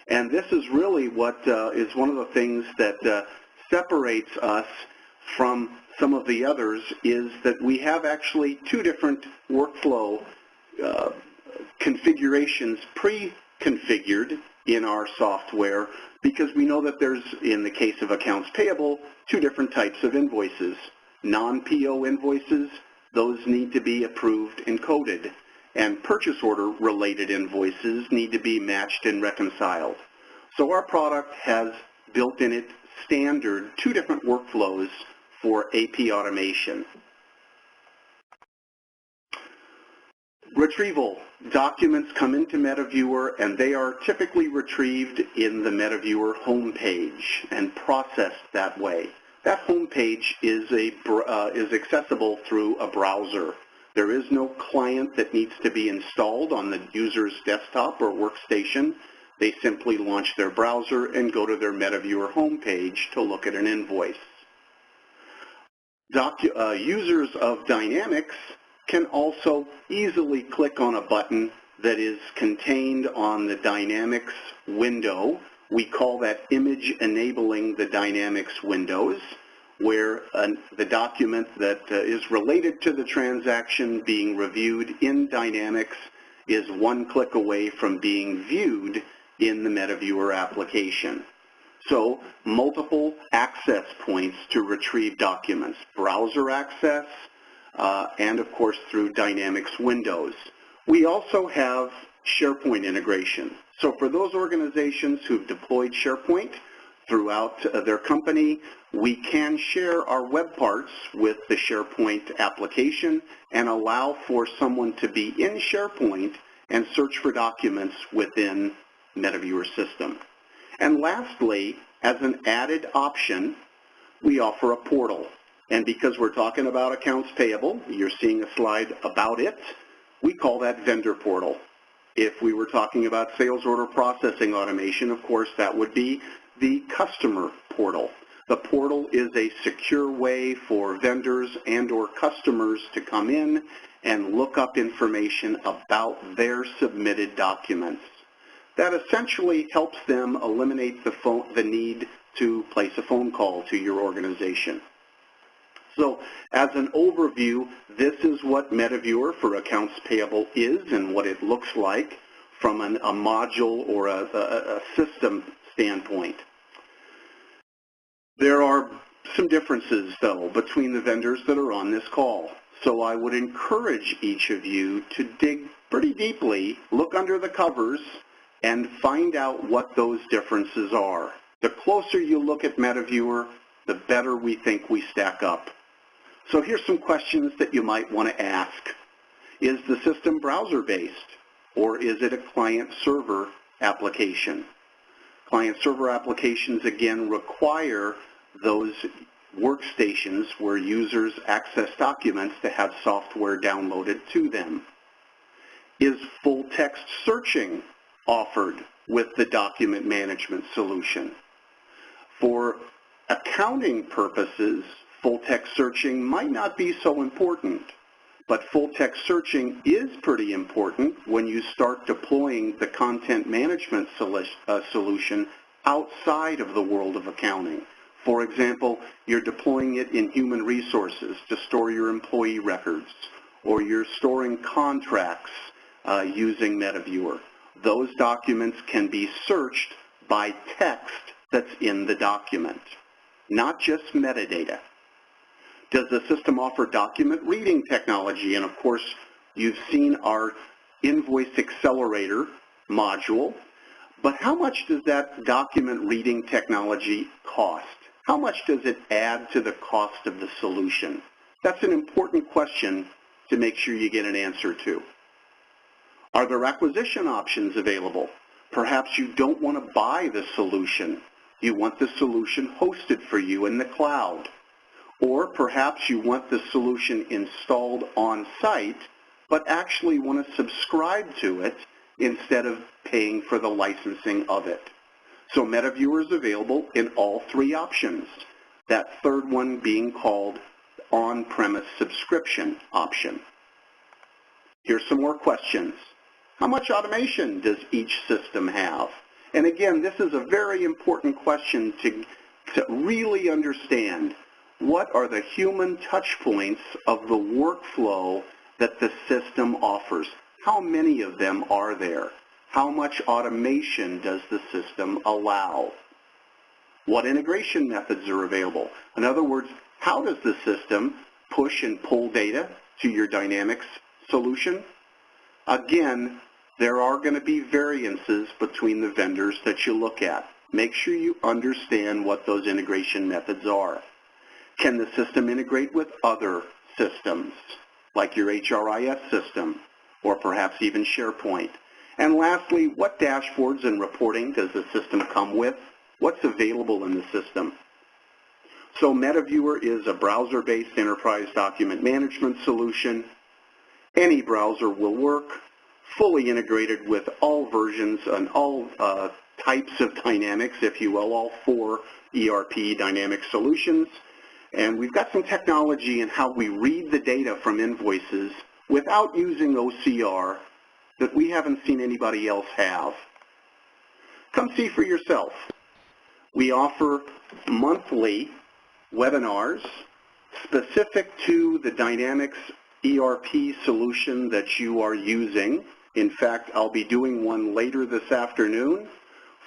Speaker 8: And this is really what is one of the things that separates us from some of the others, is that we have actually two different workflow configurations pre-configured in our software, because we know that there's, in the case of accounts payable, two different types of invoices. Non-PO invoices, those need to be approved and coded, and purchase order related invoices need to be matched and reconciled. So our product has built in it standard two different workflows for AP automation. Retrieval. Documents come into MetaViewer and they are typically retrieved in the MetaViewer homepage and processed that way. That homepage is accessible through a browser. There is no client that needs to be installed on the user's desktop or workstation. They simply launch their browser and go to their MetaViewer homepage to look at an invoice. Users of Dynamics can also easily click on a button that is contained on the Dynamics window. We call that image enabling the Dynamics windows, where the document that is related to the transaction being reviewed in Dynamics is one click away from being viewed in the MetaViewer application. So multiple access points to retrieve documents, browser access, and of course through Dynamics windows. We also have SharePoint integration. So for those organizations who've deployed SharePoint throughout their company, we can share our web parts with the SharePoint application and allow for someone to be in SharePoint and search for documents within MetaViewer system. And lastly, as an added option, we offer a portal. And because we're talking about accounts payable, you're seeing a slide about it, we call that vendor portal. If we were talking about sales order processing automation, of course, that would be the customer portal. The portal is a secure way for vendors and or customers to come in and look up information about their submitted documents. That essentially helps them eliminate the need to place a phone call to your organization. So as an overview, this is what MetaViewer for accounts payable is and what it looks like from a module or a system standpoint. There are some differences, though, between the vendors that are on this call. So I would encourage each of you to dig pretty deeply, look under the covers, and find out what those differences are. The closer you look at MetaViewer, the better we think we stack up. So here's some questions that you might want to ask. Is the system browser-based, or is it a client-server application? Client-server applications, again, require those workstations where users access documents to have software downloaded to them. Is full-text searching offered with the document management solution? For accounting purposes, full-text searching might not be so important, but full-text searching is pretty important when you start deploying the content management solution outside of the world of accounting. For example, you're deploying it in human resources to store your employee records, or you're storing contracts using MetaViewer. Those documents can be searched by text that's in the document, not just metadata. Does the system offer document reading technology? And of course, you've seen our Invoice Accelerator module, but how much does that document reading technology cost? How much does it add to the cost of the solution? That's an important question to make sure you get an answer to. Are there acquisition options available? Perhaps you don't want to buy the solution. You want the solution hosted for you in the cloud. Or perhaps you want the solution installed on site, but actually want to subscribe to it instead of paying for the licensing of it. So MetaViewer is available in all three options, that third one being called on-premise subscription option. Here's some more questions. How much automation does each system have? And again, this is a very important question to really understand. What are the human touch points of the workflow that the system offers? How many of them are there? How much automation does the system allow? What integration methods are available? In other words, how does the system push and pull data to your Dynamics solution? Again, there are going to be variances between the vendors that you look at. Make sure you understand what those integration methods are. Can the system integrate with other systems, like your HRIS system, or perhaps even SharePoint? And lastly, what dashboards and reporting does the system come with? What's available in the system? So MetaViewer is a browser-based enterprise document management solution. Any browser will work, fully integrated with all versions and all types of Dynamics, if you will, all 4 ERP Dynamics solutions. And we've got some technology in how we read the data from invoices without using OCR that we haven't seen anybody else have. Come see for yourself. We offer monthly webinars specific to the Dynamics ERP solution that you are using. In fact, I'll be doing one later this afternoon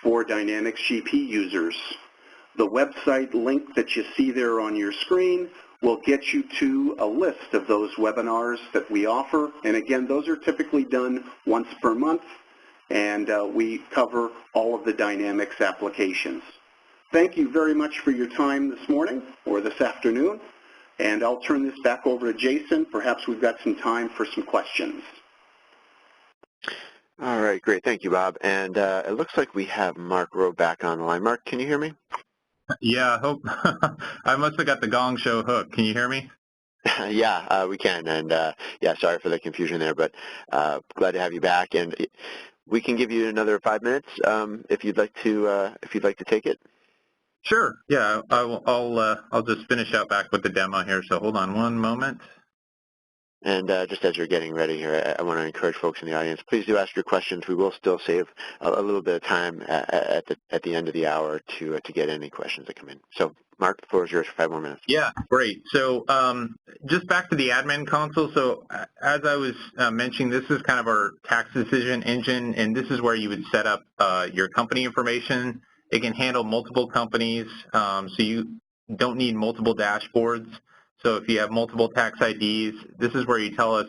Speaker 8: for Dynamics GP users. The website link that you see there on your screen will get you to a list of those webinars that we offer. And again, those are typically done once per month, and we cover all of the Dynamics applications. Thank you very much for your time this morning or this afternoon, and I'll turn this back over to Jason. Perhaps we've got some time for some questions.
Speaker 1: All right, great. Thank you, Bob. And it looks like we have Mark Rowe back on the line. Mark, can you hear me?
Speaker 7: Yeah, I hope. I must have got the Gong Show hook. Can you hear me?
Speaker 1: Yeah, we can. And yeah, sorry for the confusion there, but glad to have you back. And we can give you another 5 minutes if you'd like to take it.
Speaker 7: Sure. Yeah, I'll just finish out back with the demo here. So hold on one moment.
Speaker 1: And just as you're getting ready here, I want to encourage folks in the audience, please do ask your questions. We will still save a little bit of time at the end of the hour to get any questions that come in. So, Mark, the floor is yours for 5 more minutes.
Speaker 7: Yeah, great. So just back to the admin console. So as I was mentioning, this is kind of our tax decision engine, and this is where you would set up your company information. It can handle multiple companies, so you don't need multiple dashboards. So if you have multiple tax IDs, this is where you tell us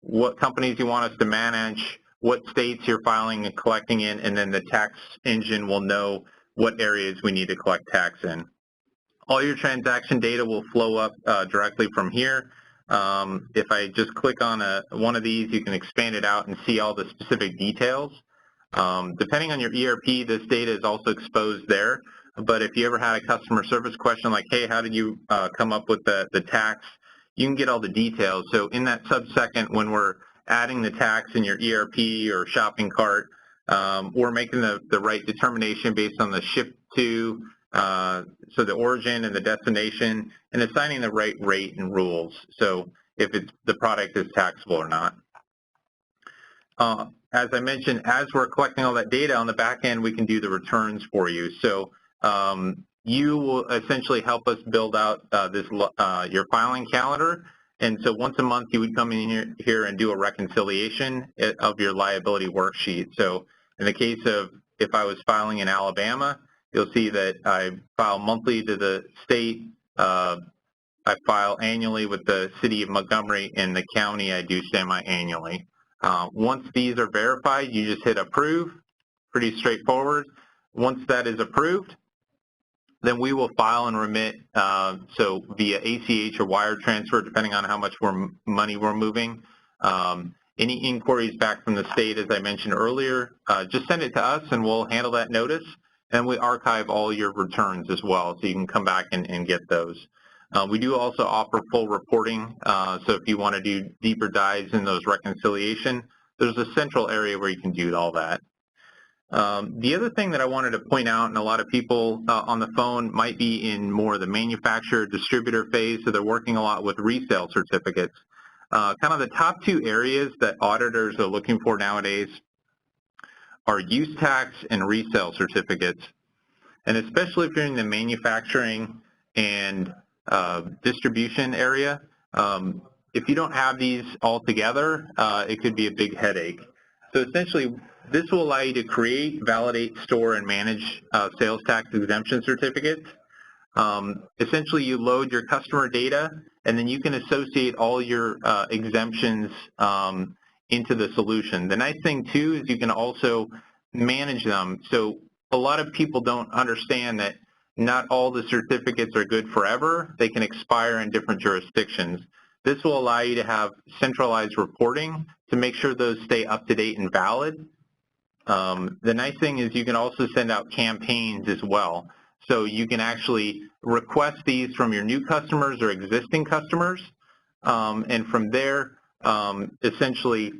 Speaker 7: what companies you want us to manage, what states you're filing and collecting in, and then the tax engine will know what areas we need to collect tax in. All your transaction data will flow up directly from here. If I just click on one of these, you can expand it out and see all the specific details. Depending on your ERP, this data is also exposed there. But if you ever had a customer service question like, hey, how did you come up with the tax, you can get all the details. So in that sub-second, when we're adding the tax in your ERP or shopping cart, we're making the right determination based on the ship to, so the origin and the destination, and assigning the right rate and rules. So if the product is taxable or not. As I mentioned, as we're collecting all that data on the back end, we can do the returns for you. So you will essentially help us build out your filing calendar. And so once a month, you would come in here and do a reconciliation of your liability worksheet. So in the case of if I was filing in Alabama, you'll see that I file monthly to the state. I file annually with the city of Montgomery, and the county I do semi-annually. Once these are verified, you just hit approve. Pretty straightforward. Once that is approved, then we will file and remit, so via ACH or wire transfer, depending on how much money we're moving. Any inquiries back from the state, as I mentioned earlier, just send it to us and we'll handle that notice. And we archive all your returns as well, so you can come back and get those. We do also offer full reporting, so if you want to do deeper dives in those reconciliation, there's a central area where you can do all that. The other thing that I wanted to point out, and a lot of people on the phone might be in more of the manufacturer distributor phase, so they're working a lot with resale certificates. Kind of the top 2 areas that auditors are looking for nowadays are use tax and resale certificates. And especially if you're in the manufacturing and distribution area, if you don't have these all together, it could be a big headache. So essentially, this will allow you to create, validate, store, and manage sales tax exemption certificates. Essentially, you load your customer data, and then you can associate all your exemptions into the solution. The nice thing, too, is you can also manage them. So a lot of people don't understand that not all the certificates are good forever. They can expire in different jurisdictions. This will allow you to have centralized reporting to make sure those stay up to date and valid. The nice thing is you can also send out campaigns as well. So you can actually request these from your new customers or existing customers. And from there, essentially,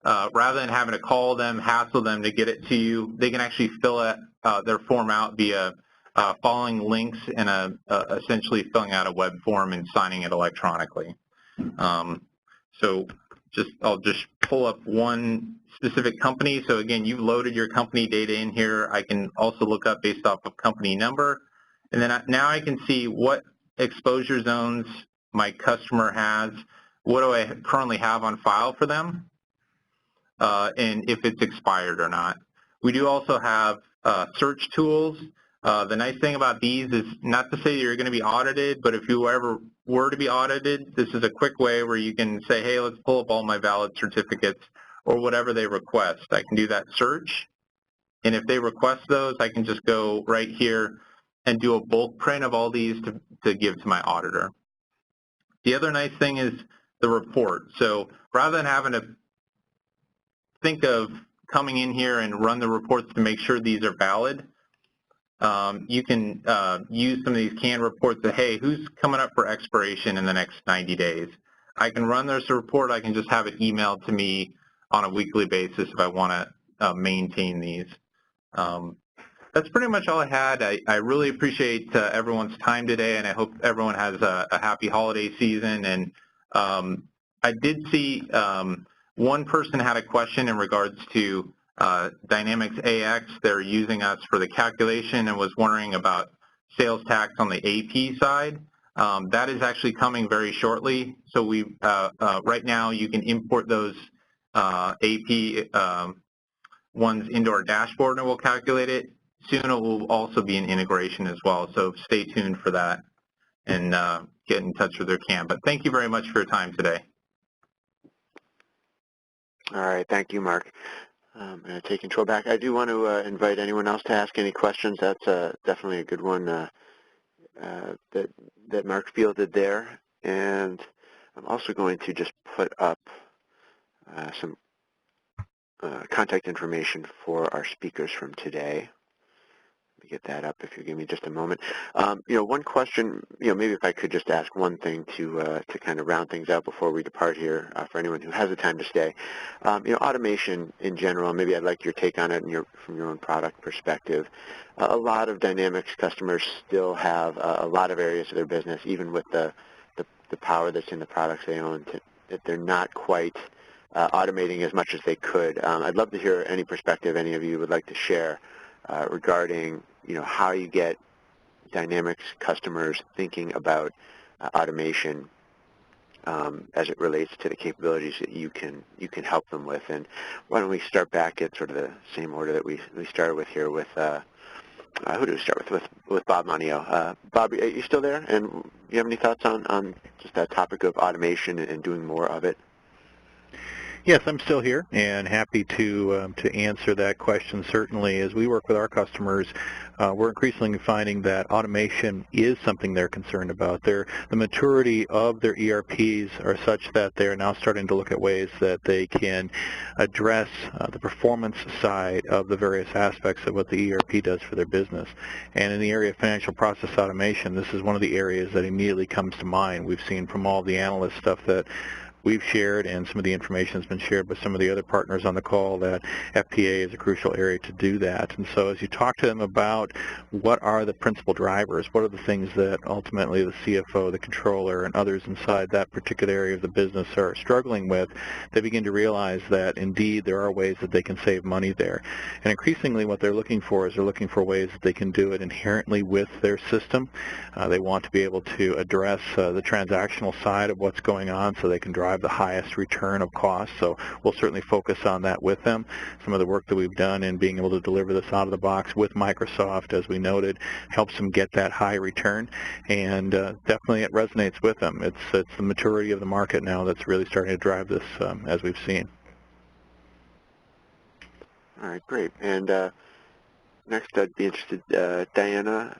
Speaker 7: rather than having to call them, hassle them to get it to you, they can actually fill their form out via following links and essentially filling out a web form and signing it electronically. So I'll just pull up one specific company. So again, you've loaded your company data in here. I can also look up based off of company number. And then now I can see what exposure zones my customer has, what do I currently have on file for them, and if it's expired or not. We do also have search tools. The nice thing about these is not to say you're going to be audited, but if you ever were to be audited, this is a quick way where you can say, hey, let's pull up all my valid certificates or whatever they request. I can do that search, and if they request those, I can just go right here and do a bulk print of all these to give to my auditor. The other nice thing is the report. So rather than having to think of coming in here and run the reports to make sure these are valid, you can use some of these canned reports that, hey, who's coming up for expiration in the next 90 days? I can run this report. I can just have it emailed to me on a weekly basis if I want to maintain these. That's pretty much all I had. I really appreciate everyone's time today, and I hope everyone has a happy holiday season. And I did see one person had a question in regards to Dynamics AX. They're using us for the calculation and was wondering about sales tax on the AP side. That is actually coming very shortly. So we right now you can import those AP ones into our dashboard and we'll calculate it. Soon it will also be an integration as well. So stay tuned for that and get in touch with their CAM. But thank you very much for your time today.
Speaker 1: All right, thank you, Mark. I'm going to take control back. I do want to invite anyone else to ask any questions. That's definitely a good one that Mark fielded there. And I'm also going to just put up some contact information for our speakers from today. Let me get that up if you give me just a moment. One question, maybe if I could just ask one thing to kind of round things out before we depart here for anyone who has the time to stay. Automation in general, maybe I'd like your take on it from your own product perspective. A lot of Dynamics customers still have a lot of areas of their business, even with the power that's in the products they own, that they're not quite automating as much as they could. I'd love to hear any perspective any of you would like to share regarding how you get Dynamics customers thinking about automation as it relates to the capabilities that you can help them with. And why don't we start back at sort of the same order that we started with here with who do we start with Bob Monio. Bob, are you still there? And you have any thoughts on just that topic of automation and doing more of it?
Speaker 2: Yes, I'm still here and happy to answer that question. Certainly, as we work with our customers, we're increasingly finding that automation is something they're concerned about. The maturity of their ERPs are such that they're now starting to look at ways that they can address the performance side of the various aspects of what the ERP does for their business. And in the area of financial process automation, this is one of the areas that immediately comes to mind. We've seen from all the analyst stuff that we've shared and some of the information has been shared with some of the other partners on the call that FP&A is a crucial area to do that. And so as you talk to them about what are the principal drivers, what are the things that ultimately the CFO, the controller, and others inside that particular area of the business are struggling with, they begin to realize that indeed there are ways that they can save money there. And increasingly what they're looking for is they're looking for ways that they can do it inherently with their system. They want to be able to address the transactional side of what's going on so they can drive the highest return of cost. So we'll certainly focus on that with them. Some of the work that we've done in being able to deliver this out of the box with Microsoft, as we noted, helps them get that high return, and definitely it resonates with them. It's the maturity of the market now that's really starting to drive this, as we've seen.
Speaker 1: All right, great. And next I'd be interested, Diana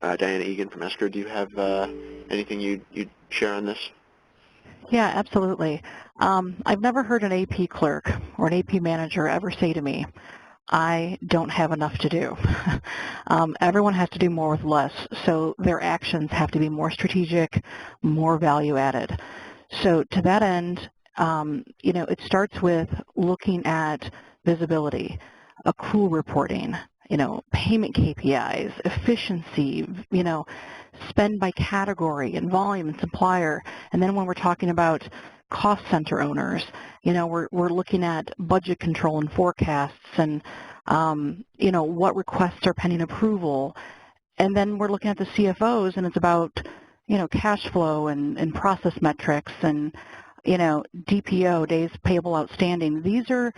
Speaker 1: Egan from Esker, do you have anything you'd share on this?
Speaker 3: Yeah, absolutely. I've never heard an AP clerk or an AP manager ever say to me, I don't have enough to do. Everyone has to do more with less, so their actions have to be more strategic, more value added. So to that end, it starts with looking at visibility, accrual reporting, payment KPIs, efficiency, spend by category and volume and supplier. And then when we're talking about cost center owners, we're looking at budget control and forecasts and, what requests are pending approval. And then we're looking at the CFOs, and it's about, cash flow and process metrics and, DPO, days payable outstanding. These are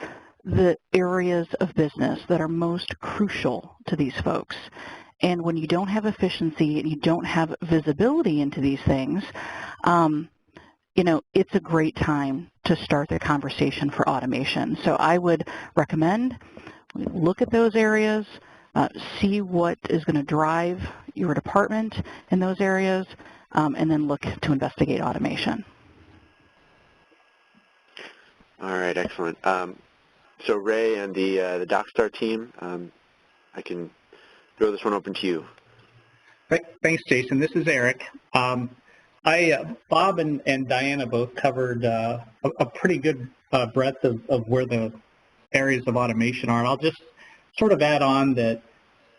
Speaker 3: the areas of business that are most crucial to these folks. And when you don't have efficiency and you don't have visibility into these things, it's a great time to start the conversation for automation. So I would recommend look at those areas, see what is going to drive your department in those areas, and then look to investigate automation.
Speaker 1: All right, excellent. So Ray and the DocStar team, I can throw this one open to you.
Speaker 6: Thanks, Jason. This is Eric. Bob and Diana both covered a pretty good breadth of where the areas of automation are. And I'll just sort of add on that,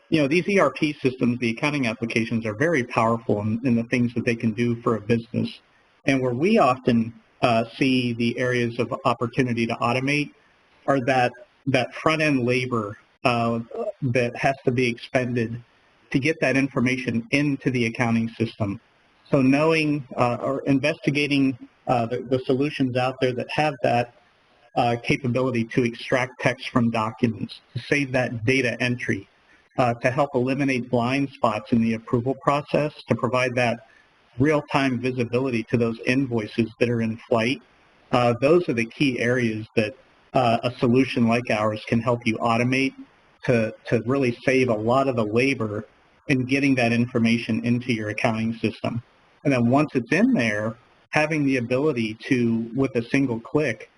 Speaker 6: these ERP systems, the accounting applications, are very powerful in the things that they can do for a business. And where we often see the areas of opportunity to automate are that front-end labor that has to be expended to get that information into the accounting system. So knowing or investigating the solutions out there that have that capability to extract text from documents, to save that data entry, to help eliminate blind spots in the approval process, to provide that real-time visibility to those invoices that are in flight. Those are the key areas that a solution like ours can help you automate to really save a lot of the labor in getting that information into your accounting system. And then once it's in there, having the ability to, with a single click,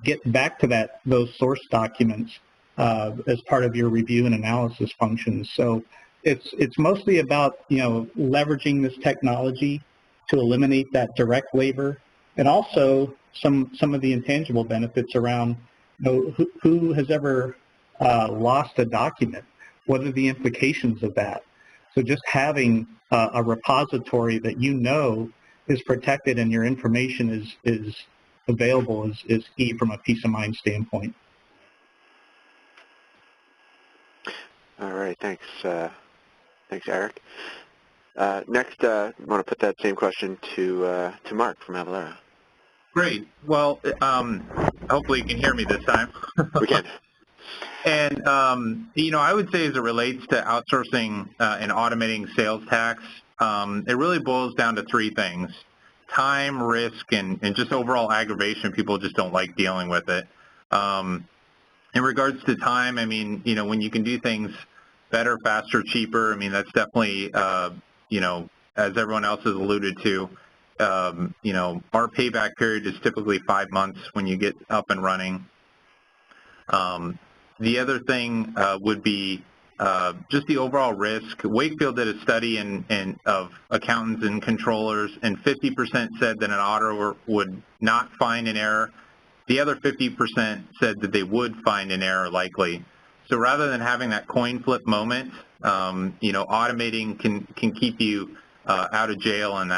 Speaker 6: get back to those source documents as part of your review and analysis functions. So it's mostly about leveraging this technology to eliminate that direct labor, and also some of the intangible benefits around who has ever lost a document. What are the implications of that? So just having a repository that is protected and your information is available is key from a peace of mind standpoint.
Speaker 1: All right, thanks. Thanks, Eric. Next, I want to put that same question to Mark from Avalara.
Speaker 7: Great. Well, hopefully you can hear me this time.
Speaker 1: We can.
Speaker 7: And, I would say as it relates to outsourcing and automating sales tax, it really boils down to three things: time, risk, and just overall aggravation. People just don't like dealing with it. In regards to time, when you can do things better, faster, cheaper, that's definitely, as everyone else has alluded to, our payback period is typically 5 months when you get up and running. The other thing would be just the overall risk. Wakefield did a study of accountants and controllers, and 50% said that an auditor would not find an error. The other 50% said that they would find an error likely. So rather than having that coin flip moment, automating can keep you out of jail in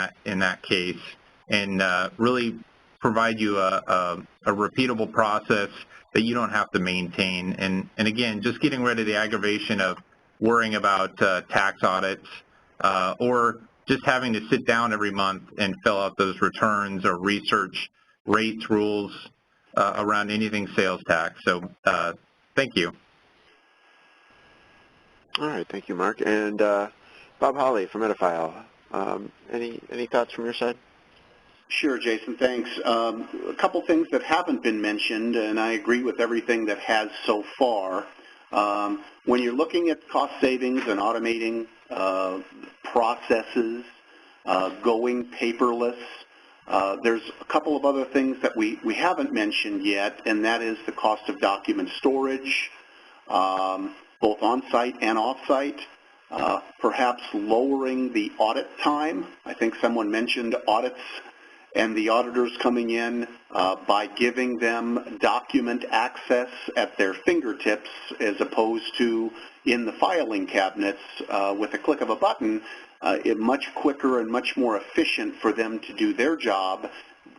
Speaker 7: that case, and really provide you a repeatable process that you don't have to maintain. And again, just getting rid of the aggravation of worrying about tax audits or just having to sit down every month and fill out those returns or research rates, rules around anything sales tax. So thank you.
Speaker 1: All right, thank you, Mark. And Bob Hawley from Edifile, any thoughts from your side?
Speaker 8: Sure, Jason, thanks. A couple things that haven't been mentioned, and I agree with everything that has so far. When you're looking at cost savings and automating processes, going paperless, there's a couple of other things that we haven't mentioned yet, and that is the cost of document storage, both on-site and off-site. Perhaps lowering the audit time. I think someone mentioned audits and the auditors coming in by giving them document access at their fingertips as opposed to in the filing cabinets with a click of a button, much quicker and much more efficient for them to do their job,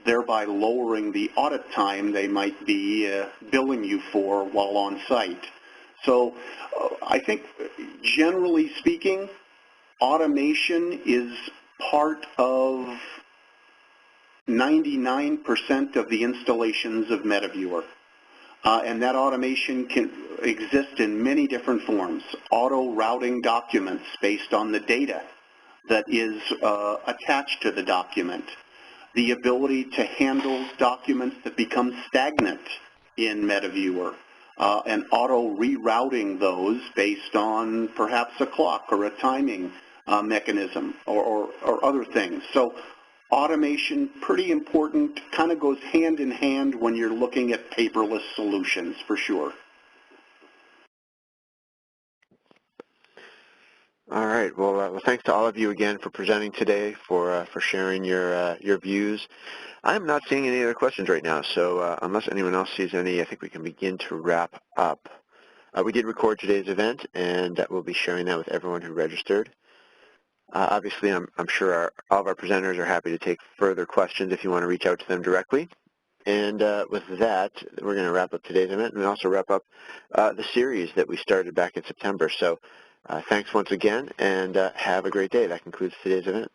Speaker 8: thereby lowering the audit time they might be billing you for while on site. So I think generally speaking, automation is part of 99% of the installations of MetaViewer. And that automation can exist in many different forms. Auto-routing documents based on the data that is attached to the document. The ability to handle documents that become stagnant in MetaViewer. And auto-rerouting those based on perhaps a clock or a timing mechanism or other things. So automation, pretty important, kind of goes hand in hand when you're looking at paperless solutions, for sure.
Speaker 1: All right. Well, thanks to all of you again for presenting today, for sharing your views. I'm not seeing any other questions right now, so unless anyone else sees any, I think we can begin to wrap up. We did record today's event, and we'll be sharing that with everyone who registered. Obviously, I'm sure all of our presenters are happy to take further questions if you want to reach out to them directly. And with that, we're going to wrap up today's event and also wrap up the series that we started back in September. So thanks once again, and have a great day. That concludes today's event.